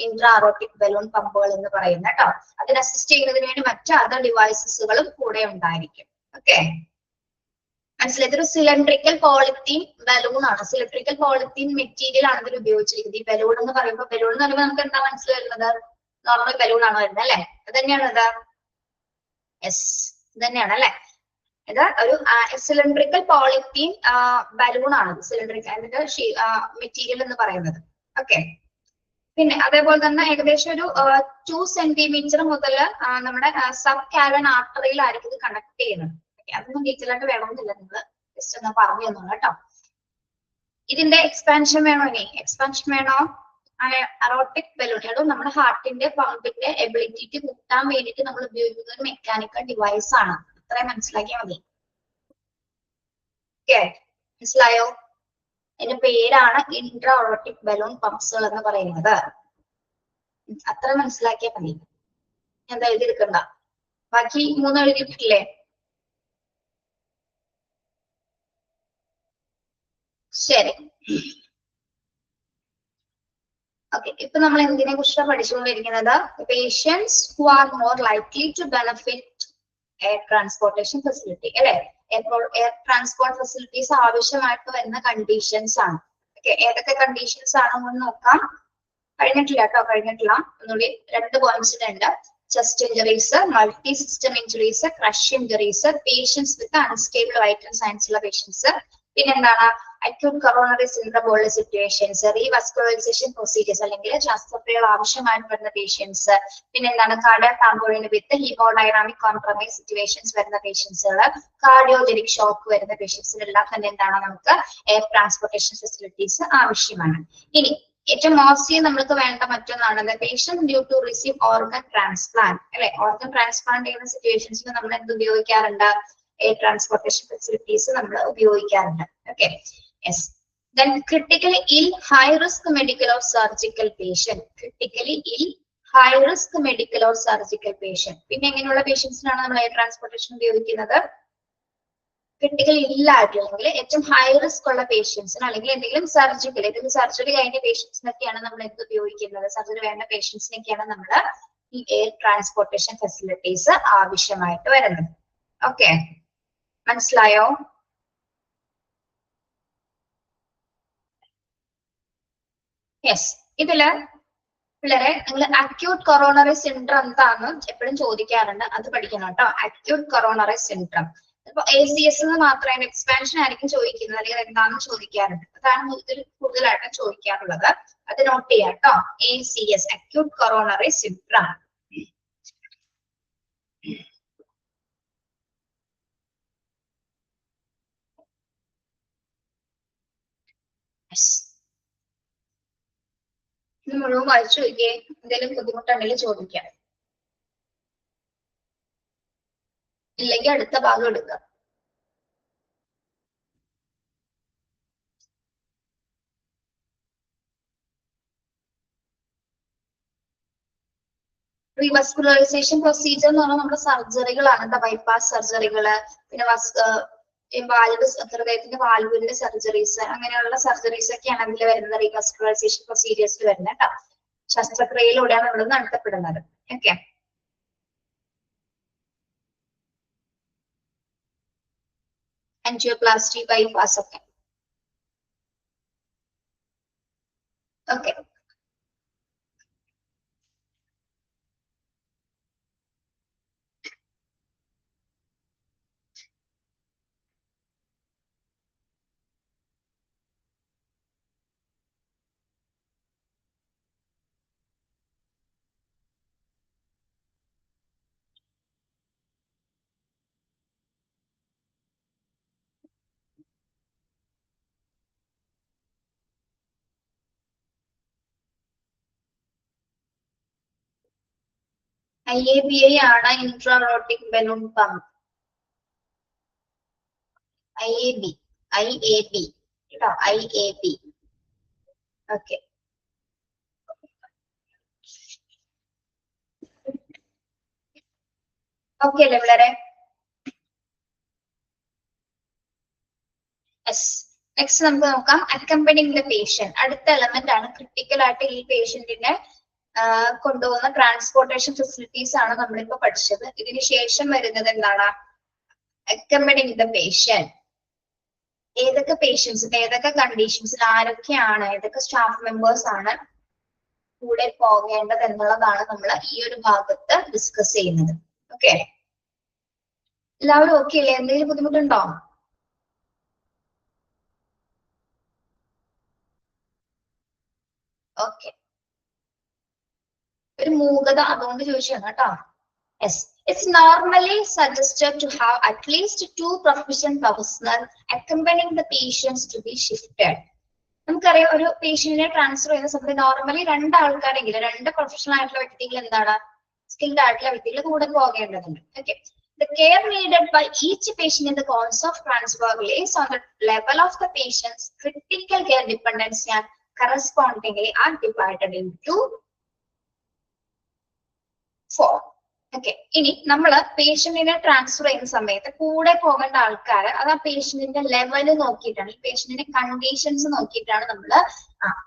ഇൻട്രാ അറോട്ടിക് ബലൂൺ പമ്പുകൾ എന്ന് പറയുന്നത് കേട്ടോ. അതിന് അസിസ്റ്റ് ചെയ്യുന്നതിന് വേണ്ടി മറ്റ് അതർ ഡിവൈസസുകളും കൂടെ ഉണ്ടായിരിക്കും. ഓക്കെ, മനസ്സിലായി? ഇതൊരു സിലിണ്ട്രിക്കൽ പോളിത്തീൻ ബലൂൺ ആണ്. സിലിണ്ട്രിക്കൽ പോളിത്തീൻ മെറ്റീരിയൽ ആണ് ഇതിൽ ഉപയോഗിച്ചിരിക്കുന്നത്. ഈ ബലൂൺ എന്ന് പറയുമ്പോൾ നമുക്ക് എന്താ മനസ്സിൽ വരുന്നത്? നോർമൽ ബലൂൺ ആണ് വരുന്നത് അല്ലെ? അത് തന്നെയാണ് ഇത്. യെസ്, ഇത് തന്നെയാണ് അല്ലെ? ഇത് ഒരു സിലിണ്ട്രിക്കൽ പോളിത്തീൻ ബലൂൺ ആണ്. സിലിണ്ട്രിക്കൽ അതിന്റെ മെറ്റീരിയൽ എന്ന് പറയുന്നത്. ഓക്കെ. പിന്നെ അതേപോലെ തന്നെ ഏകദേശം ഒരു 2 സെന്റിമീറ്റർ മുതൽ നമ്മുടെ സബ് കാൽവൻ ആർട്ടറിയിലായിരിക്കും ഇത് കണക്ട് ചെയ്യുന്നത്. അതൊന്നും ഡീറ്റെയിൽ ആയിട്ട് വേണമെന്നില്ല, നിങ്ങൾ ജസ്റ്റ് ഒന്ന് പറഞ്ഞു തന്നു കേട്ടോ. ഇതിന്റെ എക്സ്പാൻഷൻ വേണോ? ഇനി എക്സ്പാൻഷൻ വേണോ? അറോട്ടിക് ബലൂൺ നമ്മുടെ ഹാർട്ടിന്റെ പമ്പിന്റെ എബിലിറ്റി കൂട്ടാൻ വേണ്ടിയിട്ട് നമ്മൾ ഉപയോഗിക്കുന്ന ഒരു മെക്കാനിക്കൽ ഡിവൈസ് ആണ്. അത്രയും മനസ്സിലാക്കിയാൽ മതി. ഓക്കെ, മനസ്സിലായോ? അതിന്റെ പേരാണ് ഇൻട്രാ ഒറോട്ടിക് ബലൂൺ പമ്പ്സുകൾ എന്ന് പറയുന്നത്. അത്ര മനസ്സിലാക്കിയാൽ മതി. എന്താ എഴുതിയെടുക്കണ്ട. ബാക്കി 3 എഴുതിയിട്ടില്ലേ? ശരി. ഓക്കെ, ഇപ്പൊ നമ്മൾ എന്തിനെ കുറിച്ചാണ് പഠിച്ചുകൊണ്ടിരിക്കുന്നത്? Patients who are more likely to benefit air transportation facility അല്ലെ? എയർ ട്രാൻസ്പോർട്ട് ഫെസിലിറ്റീസ് ആവശ്യമായിട്ട് വരുന്ന കണ്ടീഷൻസ് ആണ്. ഓക്കെ, ഏതൊക്കെ കണ്ടീഷൻസ് ആണെന്ന് നോക്കാം. കഴിഞ്ഞിട്ടില്ല കേട്ടോ, കഴിഞ്ഞിട്ടില്ല. ഒന്നുകൂടി 2 പോയിന്റ്സ് ഉണ്ട്. Chest injuries, multi system injuries, crush injuries, patients with unstable vital signs ഉള്ള പേഷ്യൻസ്, പിന്നെന്താണ് അക്യൂട്ട് കൊറോണറി സിൻഡ്രോം പോലുള്ള സിറ്റുവേഷൻസ്, റീവസ്കുലറൈസേഷൻ പ്രൊസീജിയേഴ്സ് അല്ലെങ്കിൽ ശസ്ത്രക്രിയകൾ ആവശ്യമായിട്ട് വരുന്ന പേഷ്യൻസ്, പിന്നെന്താണ് കാർഡിയാക് ടാമ്പോളിന് വിത്ത് ഹീമോഡൈനാമിക് കോംപ്രമൈസ് സിറ്റുവേഷൻസ് വരുന്ന പേഷ്യൻസുകൾ, കാർഡിയോജനിക് ഷോക്ക് വരുന്ന പേഷ്യൻസിനെല്ലാം തന്നെ എന്താണ് നമുക്ക് എയർ ട്രാൻസ്പോർട്ടേഷൻ ഫെസിലിറ്റീസ് ആവശ്യമാണ്. ഇനി ഏറ്റവും മോസ്റ്റ്ലി നമ്മൾക്ക് വേണ്ട മറ്റൊന്നാണ് patient due to receive organ transplant അല്ലെ? ഓർഗൻ ട്രാൻസ്പ്ലാന്റ് ചെയ്യുന്ന സിറ്റുവേഷൻസിൽ നമ്മൾ എന്ത് ഉപയോഗിക്കാറുണ്ട്? എയർ ട്രാൻസ്പോർട്ടേഷൻ ഫെസിലിറ്റീസ് നമ്മൾ ഉപയോഗിക്കാറുണ്ട്. Okay, yes. Then critically ill, high risk medical or surgical patient. Critically ill, high risk medical or surgical patient. പിന്നെ എങ്ങനെയുള്ള പേഷ്യൻസിനാണ് നമ്മൾ എയർ ട്രാൻസ്പോർട്ടേഷൻ ഉപയോഗിക്കുന്നത്? ക്രിട്ടിക്കൽ ഇല്ലായിട്ടുണ്ടെങ്കിൽ ഏറ്റവും ഹൈ റിസ്ക് ഉള്ള പേഷ്യൻസിന് അല്ലെങ്കിൽ എന്തെങ്കിലും സർജിക്കൽ ഏതെങ്കിലും സർജറി കഴിഞ്ഞ പേഷ്യൻസിനൊക്കെയാണ് നമ്മൾ എന്ത് ഉപയോഗിക്കുന്നത്? സർജറി വേണ്ട പേഷ്യൻസിനൊക്കെയാണ് നമ്മൾ ഈ എയർ ട്രാൻസ്പോർട്ടേഷൻ ഫെസിലിറ്റീസ് ആവശ്യമായിട്ട് വരുന്നത്. ഓക്കെ, മനസ്സിലായോ? യെസ്. ഇതില് പിള്ളേരെ നിങ്ങൾ അക്യൂട്ട് കൊറോണറി സിൻഡ്രം എന്താന്ന് എപ്പോഴും ചോദിക്കാറുണ്ട്, അത് പഠിക്കണം കേട്ടോ. അക്യൂട്ട് കൊറോണറി സിൻഡ്രം ഇപ്പൊ ACS എന്ന് മാത്രമേ എക്സ്പാൻഷൻ ആയിരിക്കും ചോദിക്കുന്നത്, അല്ലെങ്കിൽ എന്താണെന്ന് ചോദിക്കാറുണ്ട്. അതാണ് ഇതിൽ കൂടുതലായിട്ടും ചോദിക്കാറുള്ളത്. അത് നോട്ട് ചെയ്യാം കേട്ടോ. ACS acute coronary syndrome. ഇത് മുഴുവൻ വായിച്ചു നോക്കിയേ, എന്തെങ്കിലും ബുദ്ധിമുട്ടുണ്ടെങ്കിൽ ചോദിക്കാം, ഇല്ലെങ്കിൽ അടുത്ത ഭാഗം എടുക്കാം. റീവസ്കുലറൈസേഷൻ പ്രൊസീജിയർ എന്ന് പറഞ്ഞാൽ നമ്മുടെ സർജറികളാണ്. എന്താ ബൈപ്പാസ് സർജറികള്, പിന്നെ വാൽവ് ഹൃദയത്തിന്റെ വാൽവിന്റെ സർജറീസ്, അങ്ങനെയുള്ള സർജറീസ് ഒക്കെയാണ് അതിൽ വരുന്നത്. റീവസ്കുലറൈസേഷൻ പ്രൊസീജിയേഴ്സിൽ വരുന്നത് കേട്ടോ. ശസ്ത്രക്രിയയിലൂടെയാണ് ഇവിടെ നടത്തപ്പെടുന്നത്. ഓക്കെ, ആൻജിയോപ്ലാസ്റ്റി, ബൈപ്പാസ് ഒക്കെ. ഓക്കെ, IABI ആണ് ഇൻട്രാറോട്ടിക് ബലൂൺ പമ്പ്. IAB കേട്ടോ, IAB. ഓക്കെ, ഓക്കെ അല്ലേ പിള്ളേരെ? യെസ്. നെക്സ്റ്റ് നമുക്ക് നോക്കാം അക്കമ്പനിങ് ദ പേഷ്യന്റ്. അടുത്ത എലമെന്റ് ആണ് ക്രിട്ടിക്കൽ ആയിട്ട് ഈ പേഷ്യന്റിനെ കൊണ്ടുപോകുന്ന ട്രാൻസ്പോർട്ടേഷൻ ഫെസിലിറ്റീസ് ആണ് നമ്മളിപ്പോ പഠിച്ചത്. ഇതിന് ശേഷം വരുന്നത് എന്താണ്? Accompanying the patient. ഏതൊക്കെ പേഷ്യൻസിന് ഏതൊക്കെ കണ്ടീഷൻസിൽ ആരൊക്കെയാണ് ഏതൊക്കെ സ്റ്റാഫ് മെമ്പേഴ്സ് ആണ് കൂടെ പോകേണ്ടത് എന്നുള്ളതാണ് നമ്മൾ ഈ ഒരു ഭാഗത്ത് ഡിസ്കസ് ചെയ്യുന്നത്. ഓക്കെ, എല്ലാവരും ഓക്കെ അല്ലേ? എന്തെങ്കിലും ബുദ്ധിമുട്ടുണ്ടോ? ഓക്കെ, ഒരു മൂകത അതുകൊണ്ട് ചോദിച്ചാണ് കേട്ടോ. Yes, it's normally suggested to have at least 2 professional personnel accompanying the patients to be shifted. നമുക്കറിയാം ഒരു പേഷ്യന്റിനെ ട്രാൻസ്ഫർ ചെയ്യുന്ന സമയത്ത് നോർമലി 2 ആൾക്കാരെങ്കിലും 2 പ്രൊഫഷണൽ ആയിട്ടുള്ള വ്യക്തികൾ എന്താണ് സ്കിൽഡ് ആയിട്ടുള്ള വ്യക്തികൾ കൂടെ പോകേണ്ടതുണ്ട്. Okay, the care needed by each patient in the course of transfer lays on the level of the patient's critical care dependency and correspondingly are divided into 4. Okay, ഇനി നമ്മൾ പേഷ്യന്റിനെ transfer ചെയ്യുന്ന സമയത്ത് കൂടെ പോകേണ്ട ആൾക്കാർ അത് ആ പേഷ്യന്റിന്റെ ലെവല് നോക്കിയിട്ടാണ്, ഈ പേഷ്യന്റിന്റെ കണ്ടീഷൻസ് നോക്കിയിട്ടാണ് നമ്മൾ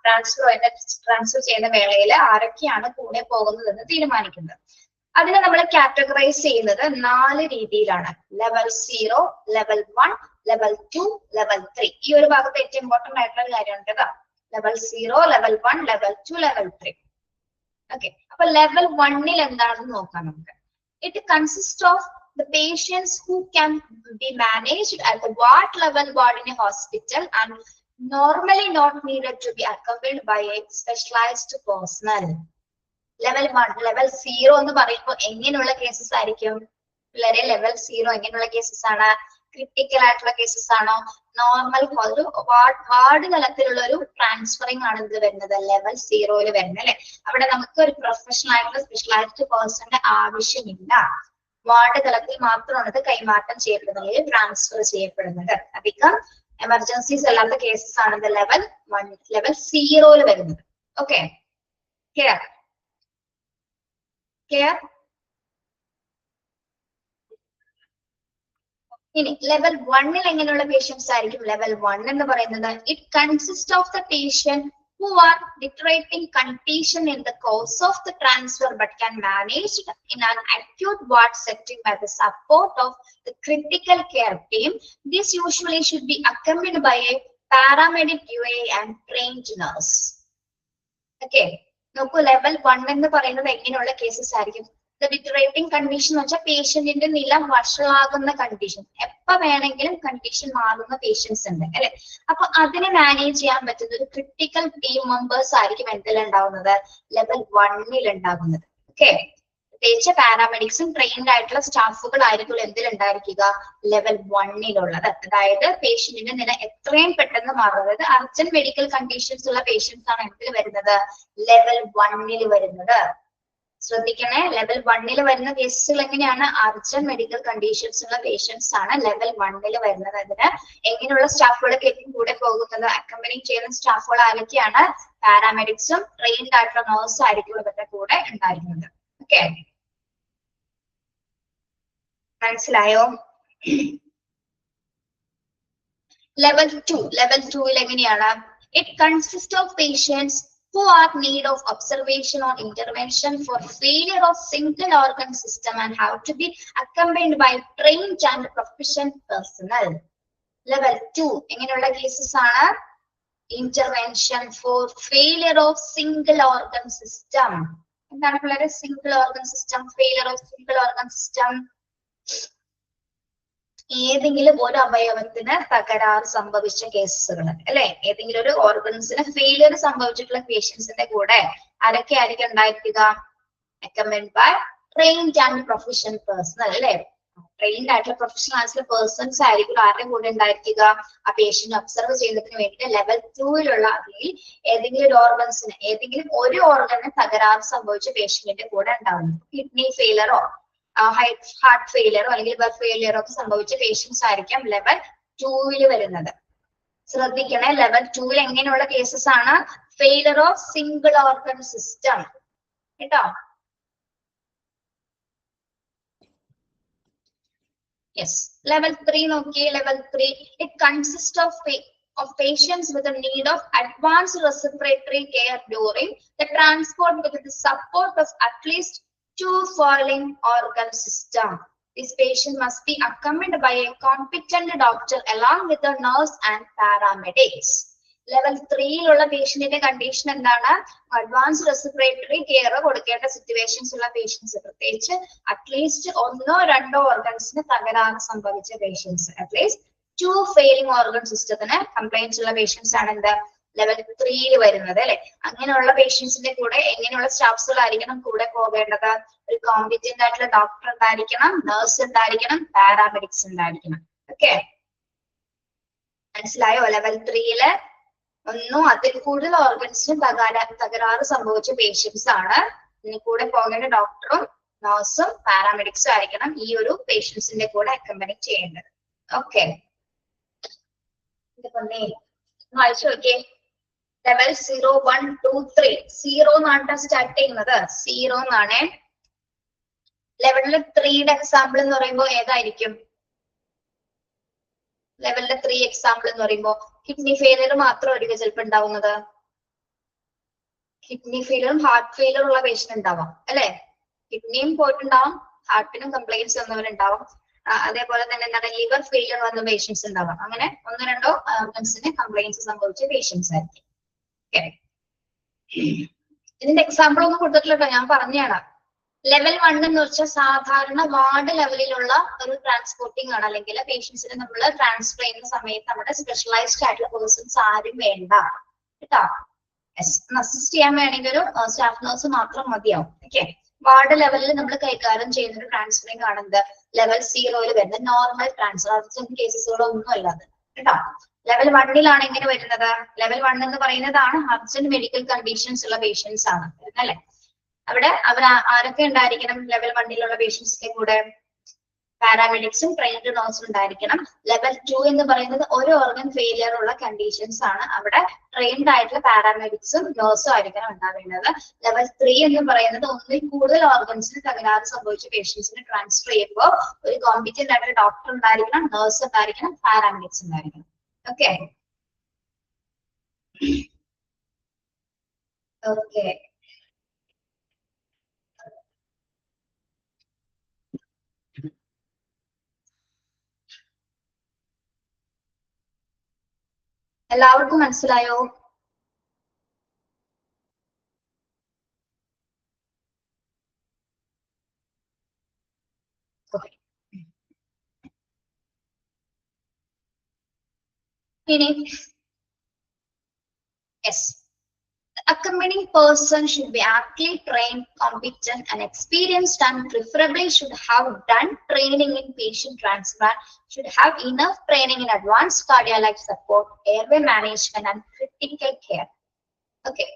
ട്രാൻസ്ഫർ ചെയ്യുന്ന വേളയിൽ ആരൊക്കെയാണ് കൂടെ പോകുന്നതെന്ന് തീരുമാനിക്കുന്നത്. അതിനെ നമ്മൾ കാറ്റഗറൈസ് ചെയ്യുന്നത് 4 രീതിയിലാണ്. Level 0, level 1, level 2, level 3. ഈ ഒരു ഭാഗത്ത് ഏറ്റവും ഇമ്പോർട്ടന്റ് ആയിട്ടുള്ള ഒരു കാര്യമാണ് കേട്ടോ. Level 0, level 1, level 2, level 3. Okay, അപ്പൊ ലെവൽ 1ൽ എന്താണെന്ന് നോക്കാം നമുക്ക്. It consists of the patients who can be managed at the ward level ward in a hospital and normally not needed to be accompanied by a specialized personnel. Level 1, level 0 എന്ന് പറയുമ്പോൾ എങ്ങനെയുള്ള cases ആയിരിക്കും പിള്ളേരെ? Level 0 എങ്ങനെയുള്ള cases ആണ്? Critical ആയിട്ടുള്ള cases ആണോ? Normal ഒരു വാർഡ് തലത്തിലുള്ള ഒരു ട്രാൻസ്ഫറിങ് ആണ് ഇത് വരുന്നത് ലെവൽ 0ൽ വരുന്നത് അല്ലെ. അവിടെ നമുക്ക് ഒരു പ്രൊഫഷണൽ ആയിട്ടുള്ള സ്പെഷ്യലൈസ്ഡ് പേഴ്സന്റെ ആവശ്യമില്ല. വാർഡ് തലത്തിൽ മാത്രമാണ് ഇത് കൈമാറ്റം ചെയ്യപ്പെടുന്നത്, ട്രാൻസ്ഫർ ചെയ്യപ്പെടുന്നത്. അധികം എമർജൻസീസ് അല്ലാത്ത കേസസ് ആണ് ഇത് ലെവൽ 0ൽ വരുന്നത്. Okay, clear? ക്ലിയർ? ഇനി ലെവൽ 1ൽ എങ്ങനെയുള്ള പേഷ്യൻസ് ആയിരിക്കും? ലെവൽ 1 എന്ന് പറയുന്നത് it consist of the patient who are deteriorating condition in the course of the transfer but can manage in an acute ward setting by the support of the critical care team. This usually should be accompanied by a paramedic UA and trained nurse. Okay, നോക്കൂ level 1 എന്ന് പറയുന്നത് എങ്ങനെയുള്ള cases ആയിരിക്കും? ഡിറ്ററേറ്റിംഗ് condition എന്ന് വെച്ചാൽ പേഷ്യന്റിന്റെ നില വഷളാകുന്ന condition, എപ്പോ വേണമെങ്കിലും കണ്ടീഷൻ മാറുന്ന പേഷ്യൻസ് ഉണ്ട് അല്ലെ. അപ്പൊ അതിനെ മാനേജ് ചെയ്യാൻ പറ്റുന്ന ഒരു ക്രിട്ടിക്കൽ ടീം മെമ്പേഴ്സ് ആയിരിക്കും എന്തിലുണ്ടാവുന്നത്? ലെവൽ 1ൽ ഉണ്ടാകുന്നത്. ഓക്കെ, പ്രത്യേകിച്ച് പാരാമെഡിക്സും ട്രെയിൻഡ് ആയിട്ടുള്ള സ്റ്റാഫുകൾ ആയിരിക്കും എന്തിലുണ്ടായിരിക്കുക? ലെവൽ 1ലുള്ളത്. അതായത് പേഷ്യന്റിന്റെ നില എത്രയും പെട്ടെന്ന് മാറുന്നത് അർജന്റ് മെഡിക്കൽ കണ്ടീഷൻസ് ഉള്ള പേഷ്യൻസ് ആണ് എന്തിൽ വരുന്നത്? ലെവൽ 1ൽ വരുന്നത്. ശ്രദ്ധിക്കണേ, ലെവൽ 1ൽ വരുന്ന കേസുകൾ എങ്ങനെയാണ്? അർജന്റ് മെഡിക്കൽ കണ്ടീഷൻസ് ഉള്ള പേഷ്യൻസ് ആണ് ലെവൽ 1ൽ വരുന്നത്. അതിന് എങ്ങനെയുള്ള സ്റ്റാഫുകളൊക്കെ കൂടെ പോകുന്നത്? അക്കമ്പനി ചെയ്യുന്ന സ്റ്റാഫുകൾ ആരൊക്കെയാണ്? പാരാമെഡിക്സും ട്രെയിൻഡ് ആയിട്ടുള്ള നഴ്സ് ആയിരിക്കും ഇവരുടെ കൂടെ ഉണ്ടായിരുന്നത്. ഓക്കെ, മനസ്സിലായോ? ലെവൽ 2ൽ എങ്ങനെയാണ്? It consist of patients who are need of observation or intervention for failure of single organ system and have to be accompanied by trained and proficient personnel. Level 2 എങ്ങനെയുള്ള cases ആണ്? Intervention for failure of single organ system. എന്താണ് പിള്ളേരെ single organ system? Failure of single organ system ഏതെങ്കിലും ഒരു അവയവത്തിന് തകരാറ് സംഭവിച്ച കേസുകൾ അല്ലെ. ഏതെങ്കിലും ഒരു ഓർഗൻസിന് ഫെയിലിയർ സംഭവിച്ചിട്ടുള്ള പേഷ്യൻസിന്റെ കൂടെ ആരൊക്കെ ആയിരിക്കും ഉണ്ടായിരിക്കുക? Accompanied by trained and professional personnel അല്ലെ. ട്രെയിൻഡ് ആയിട്ടുള്ള പ്രൊഫഷണൽ ആയിട്ടുള്ള പേഴ്സൺസ് ആയിരിക്കും ആരുടെ കൂടെ ഉണ്ടായിരിക്കുക? ആ പേഷ്യന്റ് ഒബ്സർവ് ചെയ്യുന്നതിന് വേണ്ടിയിട്ട് ലെവൽ 2ലുള്ള അല്ലെങ്കിൽ ഏതെങ്കിലും ഒരു ഓർഗൻസിന് ഏതെങ്കിലും ഒരു ഓർഗന് തകരാറ് സംഭവിച്ച പേഷ്യന്റിന്റെ കൂടെ ഉണ്ടാവുന്നത്. കിഡ്നി ഫെയിലറോ ഹാർട്ട് ഫെയിലിയറോ അല്ലെങ്കിൽ ലിവർ ഫെയിലിയറോ ഒക്കെ സംഭവിച്ച പേഷ്യൻസ് ആയിരിക്കും ലെവൽ 2ൽ വരുന്നത്. ശ്രദ്ധിക്കണേ, ലെവൽ 2ൽ എങ്ങനെയുള്ള കേസസ് ആണ്? Failure of single organ system കേട്ടോ. യെസ്, ലെവൽ 3 നോക്കിയേ. Level 3 it consist of patients with a need of advanced respiratory care during the transport with the support of at least 2 falling organ system. This patient must be accompanied by a competent doctor along with the nurse and paramedics. Level 3-ലുള്ള പേഷ്യന്റിന്റെ condition എന്താണ്? Advance respiratory care കൊടുക്കേണ്ട situations ഉള്ള patients, പ്രത്യേകിച്ച് at least 1-2 ഓർഗൻസിന് തകരാറ് സംഭവിച്ച patients, at least 2 failing organ സിസ്റ്റത്തിന് കംപ്ലൈന്റ്സ് ഉള്ള പേഷ്യൻസ് ആണ് എന്ത് ലെവൽ 3-ൽ വരുന്നത് അല്ലെ. അങ്ങനെയുള്ള പേഷ്യൻസിന്റെ കൂടെ എങ്ങനെയുള്ള സ്റ്റാഫ്സുകളായിരിക്കണം കൂടെ പോകേണ്ടത്? ഒരു കോമ്പിറ്റന്റ് ആയിട്ടുള്ള ഡോക്ടർ ഉണ്ടായിരിക്കണം, നഴ്സ് ഉണ്ടായിരിക്കണം, പാരാമെഡിക്സ് ഉണ്ടായിരിക്കണം. ഓക്കെ, മനസ്സിലായോ? ലെവൽ 3-ല് 1 അതിൽ കൂടുതൽ ഓർഗൻസിന് തകരാറ് സംഭവിച്ച പേഷ്യൻസ് ആണ്. ഇതിന് കൂടെ പോകേണ്ട ഡോക്ടറും നഴ്സും പാരാമെഡിക്സും ആയിരിക്കണം ഈ ഒരു പേഷ്യൻസിന്റെ കൂടെ അക്കമ്പനി ചെയ്യേണ്ടത്. ഓക്കെ, വായിച്ചു നോക്കിയേ. ലെവൽ 0, 1, 2, 3. 0 എന്നാണ് സ്റ്റാർട്ട് ചെയ്യുന്നത്. 0 എന്നാണ്. ലെവലിൽ 3യുടെ എക്സാമ്പിൾ എന്ന് പറയുമ്പോൾ ഏതായിരിക്കും? ലെവലിലെ 3 എക്സാമ്പിൾ എന്ന് പറയുമ്പോൾ കിഡ്നി ഫെയിലിയർ മാത്രമായിരിക്കും ചിലപ്പോൾ ഉണ്ടാവുന്നത്. കിഡ്നി ഫെയിലിയറും ഹാർട്ട് ഫെയിലിയർ ഉള്ള പേഷ്യന്റ് ഉണ്ടാവാം അല്ലെ. കിഡ്നിയും പോയിട്ടുണ്ടാവും, ഹാർട്ടിനും കംപ്ലൈന്റ്സ് വന്നവരുണ്ടാവും. അതേപോലെ തന്നെ എന്താണ് ലിവർ ഫെയിലിയർ വന്ന പേഷ്യൻസ് ഉണ്ടാവാം. അങ്ങനെ 1-2 ഓർഗൻസിന് കംപ്ലൈന്റ്സ് സംഭവിച്ച പേഷ്യൻസ് ആയിരിക്കും. ഇതിന്റെ എക്സാമ്പിൾ ഒന്നും കൊടുത്തിട്ടില്ല, ഞാൻ പറഞ്ഞാണ്. ലെവൽ 1 എന്ന് വെച്ചാൽ സാധാരണ വാർഡ് ലെവലിലുള്ള ഒരു ട്രാൻസ്പോർട്ടിംഗ് ആണ്, അല്ലെങ്കിൽ പേഷ്യൻസിനെ നമ്മൾ ട്രാൻസ്ഫർ ചെയ്യുന്ന സമയത്ത് നമ്മുടെ സ്പെഷ്യലൈസ്ഡ് ആയിട്ടുള്ള പേഴ്സൺസ് ആരും വേണ്ട കേട്ടോ. അസിസ്റ്റ് ചെയ്യാൻ വേണമെങ്കിൽ ഒരു സ്റ്റാഫ് നഴ്സ് മാത്രം മതിയാവും. ഓക്കെ, വാർഡ് ലെവലിൽ നമ്മൾ കൈകാര്യം ചെയ്യുന്ന ഒരു ട്രാൻസ്ഫറിംഗ് ആണെന്ത് ലെവൽ 0-ൽ വരുന്നത് നോർമൽ ട്രാൻസ്ഫർ. അർജന്റ് കേസുകളൊന്നും അല്ലാതെ കേട്ടോ. ലെവൽ 1-ലാണ് എങ്ങനെ വരുന്നത്? ലെവൽ 1 എന്ന് പറയുന്നതാണ് അർജന്റ് മെഡിക്കൽ കണ്ടീഷൻസ് ഉള്ള പേഷ്യൻസ് ആണ് അല്ലെ. അവിടെ ആരൊക്കെ ഉണ്ടായിരിക്കണം? ലെവൽ 1-ലുള്ള പേഷ്യൻസിന്റെ കൂടെ പാരാമെഡിക്സും ട്രെയിൻഡ് നഴ്സും ഉണ്ടായിരിക്കണം. ലെവൽ 2 എന്ന് പറയുന്നത് ഒരു ഓർഗൻ ഫെയിലിയർ ഉള്ള കണ്ടീഷൻസ് ആണ്. അവിടെ ട്രെയിൻഡ് ആയിട്ടുള്ള പാരാമെഡിക്സും നഴ്സും ആയിരിക്കണം ഉണ്ടാവേണ്ടത്. ലെവൽ 3 എന്ന് പറയുന്നത് 1-ൽ കൂടുതൽ ഓർഗൻസിന് തകരാറ് സംഭവിച്ച പേഷ്യൻസിന് ട്രാൻസ്ഫർ ചെയ്യുമ്പോൾ ഒരു കോമ്പിറ്റന്റ് ആയിട്ടുള്ള ഡോക്ടർ ഉണ്ടായിരിക്കണം, നഴ്സ് ഉണ്ടായിരിക്കണം, പാരാമെഡിക്സ് ഉണ്ടായിരിക്കണം. ഓക്കെ ഓക്കെ എല്ലാവർക്കും മനസ്സിലായോ? ഇനി yes, the accompanying person should be aptly trained, competent and experienced, and preferably should have done training in patient transplant, should have enough training in advanced cardiac support, airway management and critical care. Okay,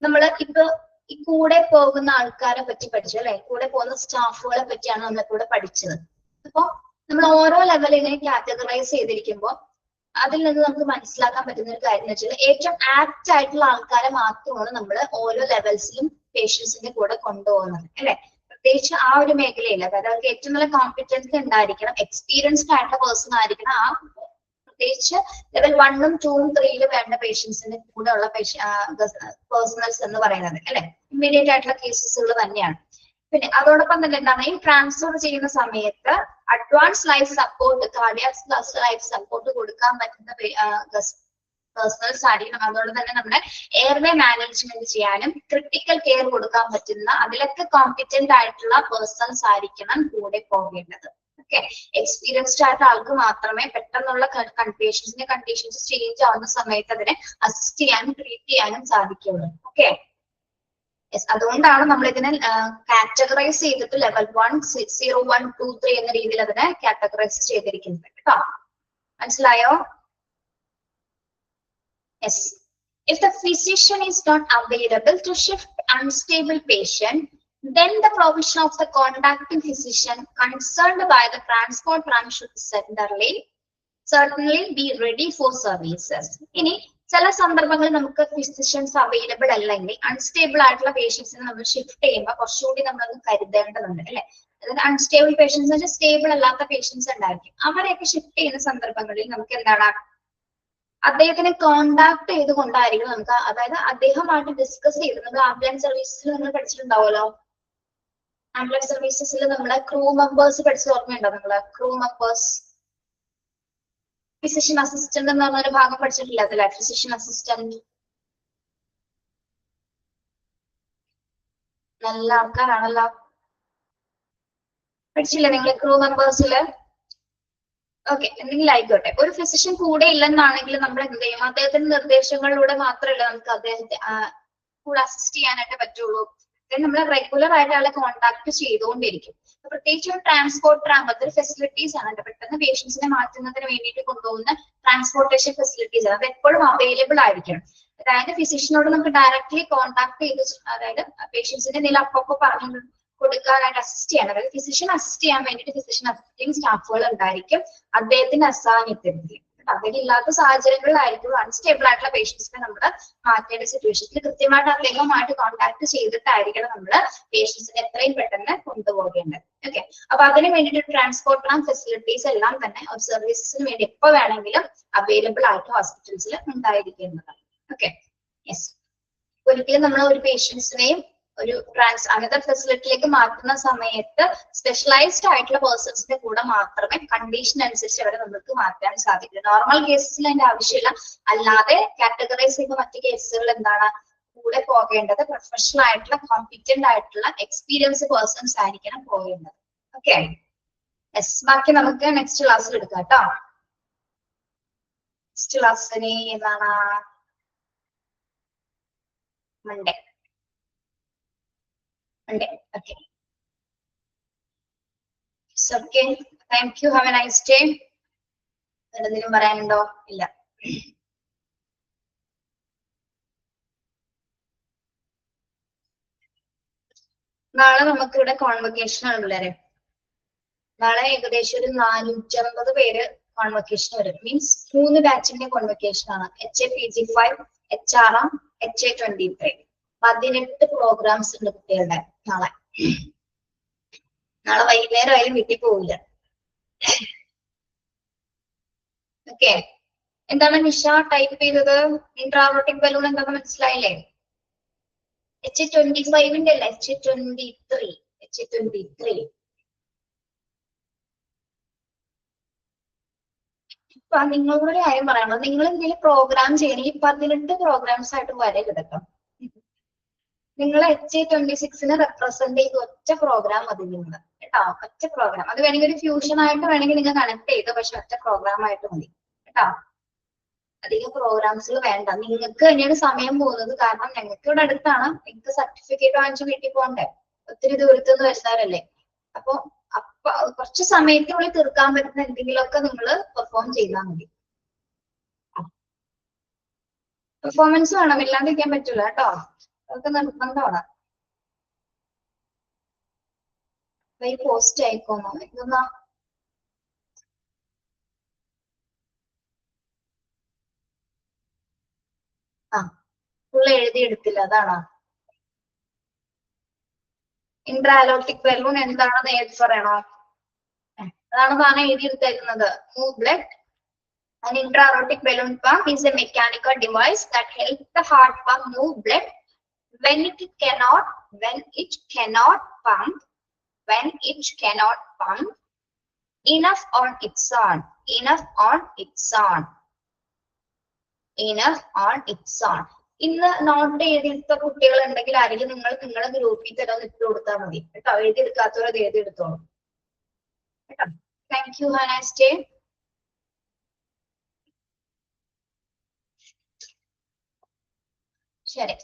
നമ്മള് ഇപ്പൊ ഈ കൂടെ പോകുന്ന ആൾക്കാരെ പറ്റി പഠിച്ചു അല്ലെ. കൂടെ പോകുന്ന സ്റ്റാഫുകളെ പറ്റിയാണ് നമ്മളിവിടെ പഠിച്ചത്. അപ്പൊ നമ്മൾ ഓരോ ലെവലിനെ കാറ്റഗറൈസ് ചെയ്തിരിക്കുമ്പോൾ അതിൽ നിന്ന് നമുക്ക് മനസ്സിലാക്കാൻ പറ്റുന്ന ഒരു കാര്യം എന്ന് വെച്ചാൽ ഏറ്റവും ആപ്റ്റ് ആയിട്ടുള്ള ആൾക്കാരെ മാത്രമാണ് നമ്മൾ ഓരോ ലെവൽസിലും പേഷ്യൻസിന്റെ കൂടെ കൊണ്ടുപോകുന്നത് അല്ലെ. പ്രത്യേകിച്ച് ആ ഒരു മേഖലയിൽ അതായത് അവർക്ക് ഏറ്റവും നല്ല കോമ്പിറ്റൻസ് ഉണ്ടായിരിക്കണം, എക്സ്പീരിയൻസ്ഡ് ആയിട്ടുള്ള പേഴ്സൺ ആയിരിക്കണം. ആ പ്രത്യേകിച്ച് ലെവൽ 1, 2, 3 വേണ്ട പേഷ്യൻസിന്റെ കൂടെ ഉള്ള പേഴ്സണൽസ് എന്ന് പറയുന്നത് അല്ലെ. ഇമ്മീഡിയറ്റ് ആയിട്ടുള്ള കേസസുകൾ തന്നെയാണ്. പിന്നെ അതോടൊപ്പം തന്നെ എന്താണ് ഈ ട്രാൻസ്ഫർ ചെയ്യുന്ന സമയത്ത് advance life support, cardiac life support കൊടുക്കാൻ പറ്റുന്ന പേഴ്സണൽസ് ആയിരിക്കണം. അതുകൊണ്ട് തന്നെ നമ്മുടെ എയർവേ മാനേജ്മെന്റ് ചെയ്യാനും ക്രിട്ടിക്കൽ കെയർ കൊടുക്കാൻ പറ്റുന്ന അതിലൊക്കെ കോമ്പിറ്റന്റ് ആയിട്ടുള്ള പേഴ്സൺസ് ആയിരിക്കണം കൂടെ പോകേണ്ടത്. ഓക്കെ, എക്സ്പീരിയൻസ്ഡ് ആയിട്ടുള്ള ആൾക്ക് മാത്രമേ പെട്ടെന്നുള്ള കണ്ടീഷൻസ് ചേഞ്ച് ആവുന്ന സമയത്ത് അതിനെ അസിസ്റ്റ് ചെയ്യാനും ട്രീറ്റ് ചെയ്യാനും സാധിക്കുള്ളൂ. ഓക്കെ, അതുകൊണ്ടാണ് നമ്മൾ ഇതിനെ കാറ്റഗറൈസ് ചെയ്തിട്ട് ലെവൽ 1, 0, 1, 2, 3 എന്ന രീതിയിൽ അതിനെ കാറ്റഗറൈസ് ചെയ്തിരിക്കുന്നത് കേട്ടോ. മനസ്സിലായോ? Yes. If the physician is not available to shift unstable patient, then the provision of the contacting physician concerned by the transport plan should certainly be ready for services. ഇനി ചില സന്ദർഭങ്ങളിൽ നമുക്ക് ഫിസിഷ്യൻസ് അവൈലബിൾ അല്ലെങ്കിൽ unstable ആയിട്ടുള്ള പേഷ്യൻസിനെ നമ്മൾ shift ചെയ്യുമ്പോൾ കുറച്ചുകൂടി നമ്മളത് കരുതേണ്ടതുണ്ട് അല്ലെ. അതായത് അൺസ്റ്റേബിൾ പേഷ്യൻസ് വെച്ചാൽ സ്റ്റേബിൾ അല്ലാത്ത പേഷ്യൻസ് ഉണ്ടായിരിക്കും. അവരെയൊക്കെ ഷിഫ്റ്റ് ചെയ്യുന്ന സന്ദർഭങ്ങളിൽ നമുക്ക് എന്താണ് അദ്ദേഹത്തിനെ കോണ്ടാക്ട് ചെയ്തുകൊണ്ടായിരിക്കും നമുക്ക്, അതായത് അദ്ദേഹമായിട്ട് ഡിസ്കസ് ചെയ്ത് നമ്മൾ ആംബുലൻസ് സർവീസിൽ നിങ്ങൾ പഠിച്ചിട്ടുണ്ടാവുമല്ലോ. ആംബുലൻസ് സർവീസസിൽ നമ്മളെ ക്രൂ മെമ്പേഴ്സ് പഠിച്ച ഓർമ്മയുണ്ടോ? നമ്മളെ ക്രൂ മെമ്പേഴ്സ്, ഫിസിഷ്യൻ അസിസ്റ്റന്റ് എന്ന് പറഞ്ഞൊരു ഭാഗം പഠിച്ചിട്ടില്ല അതിലെ? ഫിസിഷ്യൻ അസിസ്റ്റന്റ് നല്ല ആൾക്കാരാണല്ലോ. പഠിച്ചില്ലേ നിങ്ങൾ ക്രൂ മെമ്പേഴ്സില്? ഓക്കെ, എന്തെങ്കിലും ആയിക്കോട്ടെ. ഒരു ഫിസിഷ്യൻ കൂടെ ഇല്ലെന്നാണെങ്കിൽ നമ്മൾ എന്ത് ചെയ്യും? അദ്ദേഹത്തിന്റെ നിർദ്ദേശങ്ങളിലൂടെ മാത്രമല്ല നമുക്ക് അദ്ദേഹത്തെ കൂടെ അസിസ്റ്റ് ചെയ്യാനായിട്ട് പറ്റുള്ളൂ. നമ്മൾ റെഗുലർ ആയിട്ട് ആളെ കോൺടാക്ട് ചെയ്തുകൊണ്ടിരിക്കും. പ്രത്യേകിച്ച് ഒരു ട്രാൻസ്പോർട്ടർ അങ്ങനത്തെ ഫെസിലിറ്റീസ് ആണ്. പെട്ടെന്ന് പേഷ്യൻസിനെ മാറ്റുന്നതിന് വേണ്ടിയിട്ട് കൊണ്ടുപോകുന്ന ട്രാൻസ്പോർട്ടേഷൻ ഫെസിലിറ്റീസ് ആണ്. അത് എപ്പോഴും അവൈലബിൾ ആയിരിക്കണം. അതായത് ഫിസിഷ്യനോട് നമുക്ക് ഡയറക്ട്ലി കോൺടാക്ട് ചെയ്ത്, അതായത് പേഷ്യൻസിന്റെ നില അപ്പൊ പറഞ്ഞു കൊടുക്കാനായിട്ട് അസിസ്റ്റ് ചെയ്യാൻ, അതായത് ഫിസിഷ്യൻ അസിസ്റ്റ് ചെയ്യാൻ വേണ്ടിയിട്ട് ഫിസിഷ്യൻ അസിസ്റ്റിംഗ് സ്റ്റാഫുകൾ ഉണ്ടായിരിക്കും അദ്ദേഹത്തിന്റെ അസാന്നിധ്യത്തിൽ. അതിലില്ലാത്ത സാഹചര്യങ്ങളിലായിരിക്കും അൺസ്റ്റേബിൾ ആയിട്ടുള്ള പേഷ്യൻസിനെ നമ്മൾ മാറ്റേണ്ട സിറ്റുവേഷനിൽ കൃത്യമായിട്ട് അദ്ദേഹവുമായിട്ട് കോൺടാക്ട് ചെയ്തിട്ടായിരിക്കണം നമ്മൾ പേഷ്യൻസിനെ എത്രയും പെട്ടെന്ന് കൊണ്ടുപോകേണ്ടത്. ഓക്കെ, അപ്പൊ അതിന് വേണ്ടിയിട്ട് ട്രാൻസ്പോർട്ട് ആൻഡ് ഫെസിലിറ്റീസ് എല്ലാം തന്നെ ഒരു സർവീസസിന് വേണ്ടി എപ്പോ വേണമെങ്കിലും അവൈലബിൾ ആയിട്ട് ഹോസ്പിറ്റൽസിൽ ഉണ്ടായിരിക്കുന്നതാണ്. Okay, yes. ഒരിക്കലും നമ്മൾ ഒരു പേഷ്യൻസിനെയും ഒരു അങ്ങനത്തെ ഫെസിലിറ്റിയിലേക്ക് മാറ്റുന്ന സമയത്ത് സ്പെഷ്യലൈസ്ഡ് ആയിട്ടുള്ള പേഴ്സൺസിന്റെ കൂടെ മാത്രമേ കണ്ടീഷൻ അനുസരിച്ച് അവരെ നമുക്ക് മാറ്റാൻ സാധിക്കൂ. നോർമൽ കേസസിൽ അതിന്റെ ആവശ്യമില്ല. അല്ലാതെ കാറ്റഗറൈസ് ചെയ്യുന്ന മറ്റു കേസുകൾ എന്താണ്, കൂടെ പോകേണ്ടത് പ്രൊഫഷണൽ ആയിട്ടുള്ള കോമ്പിറ്റന്റ് ആയിട്ടുള്ള എക്സ്പീരിയൻസ് പേഴ്സൺസ് ആയിരിക്കണം പോകേണ്ടത്. Okay, yes. ബാക്കി നമുക്ക് നെക്സ്റ്റ് ക്ലാസ്സിൽ എടുക്കാം കേട്ടോ. നെക്സ്റ്റ് ക്ലാസ്സിന് എന്താണ്? Monday. Okay. It's okay. Thank you. Have a nice day. എന്തെങ്കിലും പറയാനുണ്ടോ? ഇല്ല. നാളെ നമുക്ക് ഇവിടെ കോൺവൊക്കേഷൻ ആണ് പിള്ളേരെ. നാളെ ഏകദേശം ഒരു 450 പേര് കോൺവൊക്കേഷൻ വരും. മീൻസ് 3 ബാച്ചിന്റെ കോൺവൊക്കേഷൻ ആണ്. HAPG5, HRM, HA23. 18 പ്രോഗ്രാംസ് ഉണ്ട് കുട്ടികളുടെ നാളെ. നാളെ വൈകുന്നേരം ആയാലും വീട്ടിൽ പോവില്ല. ഓക്കെ, എന്താണ് നിഷ ടൈപ്പ് ചെയ്തത്? ഇൻട്രാവോട്ടിക് ബലൂൺ എന്താണെന്ന് മനസ്സിലായില്ലേ? HA25ന്റെ അല്ല, HA23. ഇപ്പൊ നിങ്ങളോട് കാര്യം പറയണോ, നിങ്ങൾ എന്തെങ്കിലും പ്രോഗ്രാം ചെയ്യണമെങ്കിൽ 18 പ്രോഗ്രാംസ് ആയിട്ട് വരെ കിടക്കാം. നിങ്ങൾ HA26നെ റെപ്രസെന്റ് ചെയ്ത് ഒറ്റ പ്രോഗ്രാം മതി നിങ്ങൾ കേട്ടോ. ഒറ്റ പ്രോഗ്രാം. അത് വേണമെങ്കിൽ ഒരു ഫ്യൂഷൻ ആയിട്ട് വേണമെങ്കിൽ നിങ്ങൾ കണക്ട് ചെയ്തോ, പക്ഷെ ഒറ്റ പ്രോഗ്രാം ആയിട്ട് മതി കേട്ടോ. അധികം പ്രോഗ്രാംസുകൾ വേണ്ട. നിങ്ങൾക്ക് തന്നെയാണ് സമയം പോകുന്നത്. കാരണം ഞങ്ങൾക്ക് ഇവിടെ അടുത്താണ്. നിങ്ങൾക്ക് സർട്ടിഫിക്കറ്റ് വാങ്ങിച്ച് വീട്ടിൽ പോകണ്ടേ? ഒത്തിരി ദൂരത്തുനിന്ന് വരുന്നവരല്ലേ. അപ്പൊ കുറച്ച് സമയത്തിനുള്ളിൽ തീർക്കാൻ പറ്റുന്ന എന്തെങ്കിലുമൊക്കെ നിങ്ങൾ പെർഫോം ചെയ്താൽ മതി. പെർഫോമൻസ് വേണം, ഇല്ലാണ്ടിരിക്കാൻ പറ്റൂല കേട്ടോ. അതൊക്കെ നിർബന്ധമാണ്. പോസ്റ്റ് ആയിക്കോന്നോ ഇതെന്നാ? ഫുള്ള് എഴുതിയെടുത്തില്ല, അതാണോ? ഇൻട്രാലോട്ടിക് ബലൂൺ എന്താണെന്ന് എഴുതി പറയണോ? അതാണ് താനെ എഴുതിയെടുത്തേക്കുന്നത്. Move blood. An intra-aortic balloon pump is a mechanical device that helps the heart pump move blood when it cannot pump enough on its own. ഇന്ന് നോട്ട് എഴുതിയെടുത്ത കുട്ടികൾ ഉണ്ടെങ്കിൽ ആരെങ്കിലും നിങ്ങളുടെ ഗ്രൂപ്പിൽ തന്നെ ഇട്ട് കൊടുത്താൽ മതി കേട്ടോ. എഴുതിയെടുക്കാത്തവരത് എഴുതിയെടുത്തോളൂ കേട്ടോ. Thank you. Have A nice day. ശരി.